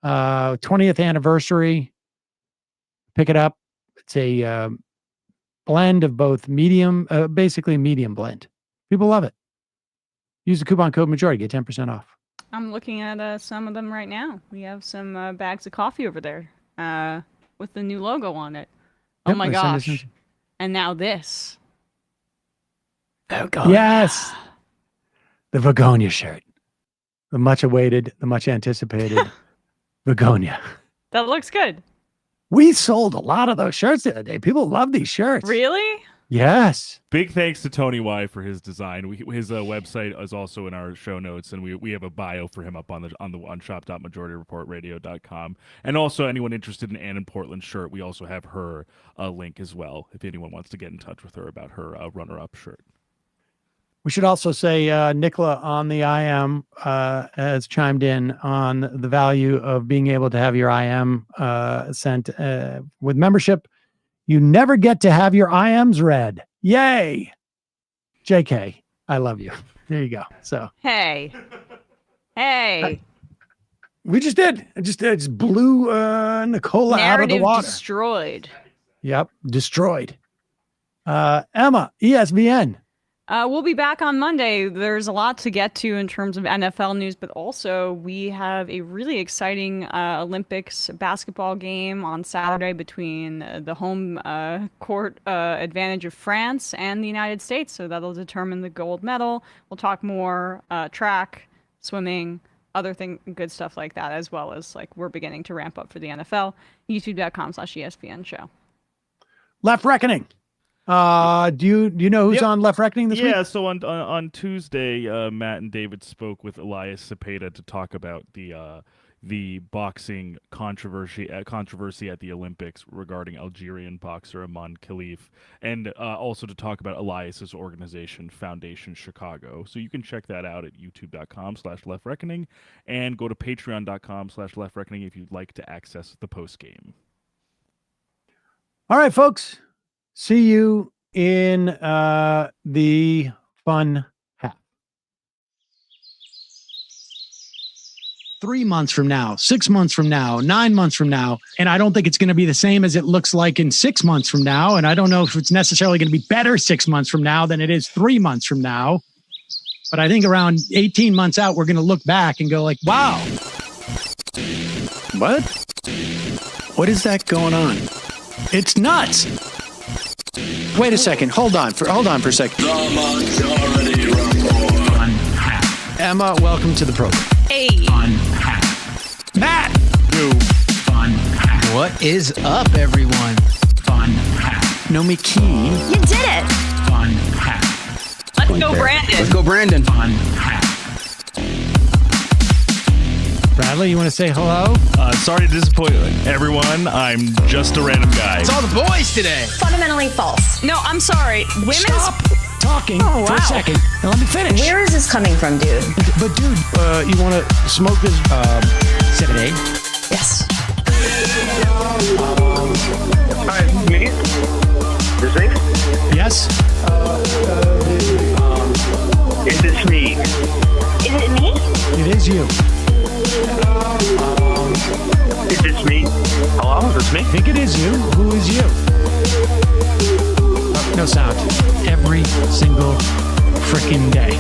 20th anniversary. Pick it up. It's a blend of both medium, basically medium blend. People love it. Use the coupon code majority, get 10% off. I'm looking at some of them right now. We have some bags of coffee over there with the new logo on it. Oh Yep, my I sent gosh. And now this. Yes. The Begonia shirt. The much awaited, the much anticipated Begonia. That looks good. We sold a lot of those shirts the other day. People love these shirts. Really? Yes. Big thanks to Tony Y for his design. His website is also in our show notes, and we have a bio for him up on shop.majorityreportradio.com. And also, anyone interested in Ann in Portland shirt, we also have her link as well. If anyone wants to get in touch with her about her runner-up shirt. We should also say Nicola on the IM has chimed in on the value of being able to have your IM sent with membership. You never get to have your IMs read. Yay. JK, I love you. There you go. So Hey. we just did. I just blew Nicola out of the Narrative water. destroyed. Yep. Destroyed. Emma, ESVN. We'll be back on Monday. There's a lot to get to in terms of NFL news, but also we have a really exciting Olympics basketball game on Saturday between the home court advantage of France and the United States. So that'll determine the gold medal. We'll talk more track, swimming, other good stuff like that, as well as like we're beginning to ramp up for the NFL. YouTube.com/ESPN show. Left Reckoning. Do you know who's on Left Reckoning this week? Yeah, so on Tuesday, Matt and David spoke with Elias Cepeda to talk about the boxing controversy at the Olympics regarding Algerian boxer Aman Khalif, and also to talk about Elias's organization, Foundation Chicago. So you can check that out at youtube.com/leftreckoning and go to patreon.com/leftreckoning if you'd like to access the post game. All right, folks. See you in the fun half. 3 months from now, 6 months from now, 9 months from now. And I don't think it's going to be the same as it looks like in 6 months from now. And I don't know if it's necessarily going to be better 6 months from now than it is 3 months from now. But I think around 18 months out, we're going to look back and go like, wow. What? What is that going on? It's nuts. Wait a second. Hold on for a second. The Majority Report. Emma, welcome to the program. Hey. Matt. What is up, everyone? Nomi Key. You did it. Let's go, Brandon. Let's go, Brandon. Bradley, you want to say hello? Sorry to disappoint everyone. I'm just a random guy. It's all the boys today. Fundamentally false. No, I'm sorry. Women's. Stop talking Oh, for a wow. second and let me finish. Where is this coming from, dude? But dude, you want to smoke this 7A? Yes. Hi, me? This me? Yes. Is this me? Is it me? It is you. Is this me? Hello? Is this me? I think it is you. Who is you? No sound. Every single freaking day.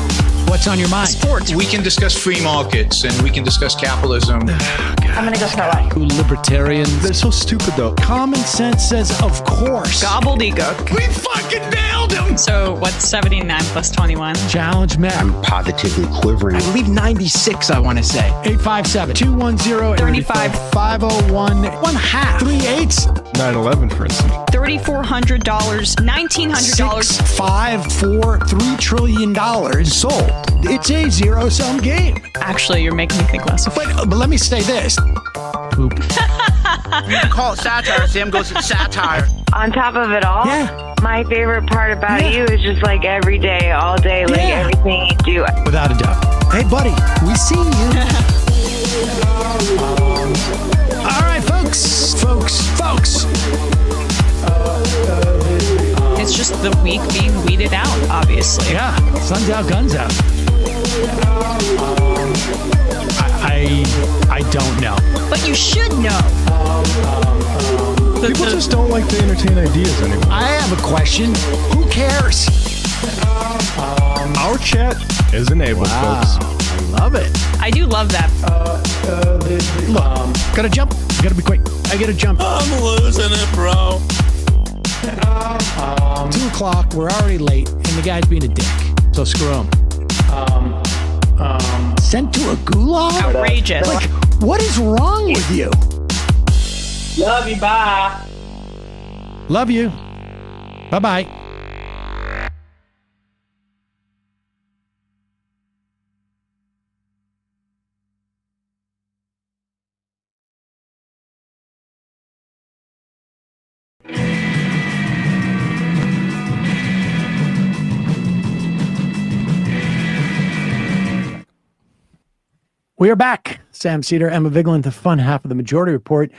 What's on your mind? Sports. We can discuss free markets and we can discuss capitalism. I'm gonna go start watching. Libertarians. They're so stupid though. Common sense says, of course. Gobbledygook. We fucking nailed him. So what's 79 plus 21? Challenge Matt. Positively quivering. I believe 96, I want to say. 857-210-35. 501. 1/2. 3/8. 9/11, for instance. $3,400, $1,900. 6, 5, 4, $3 trillion sold. It's a zero-sum game. Actually, you're making me think less of it. But let me say this. Poop. You can call it satire. Sam goes, it's satire. On top of it all, Yeah. my favorite part about you is just like every day, all day, like Yeah. everything you do. Without a doubt. Hey, buddy, we see you. All right, folks. It's just the week being weeded out, obviously. Yeah, sun's out, guns out. I don't know. But you should know. People just don't like to entertain ideas anymore. I have a question. Who cares? Our chat is enabled, folks. I love it. I do love that. Look, gotta jump. Gotta be quick. I gotta jump. I'm losing it, bro. 2 o'clock. We're already late, and the guy's being a dick. So screw him. Sent to a gulag? Outrageous. Like, what is wrong with you? Love you, bye. Love you. Bye-bye. We are back. Sam Seder, Emma Vigeland, the fun half of the Majority Report.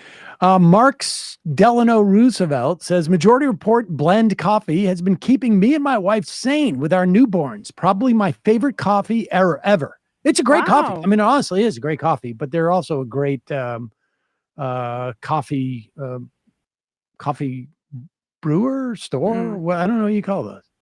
Marx Delano Roosevelt says, Majority Report blend coffee has been keeping me and my wife sane with our newborns. Probably my favorite coffee ever. It's a great coffee. I mean, it honestly is a great coffee, but they're also a great coffee brewer store. Well, I don't know what you call those.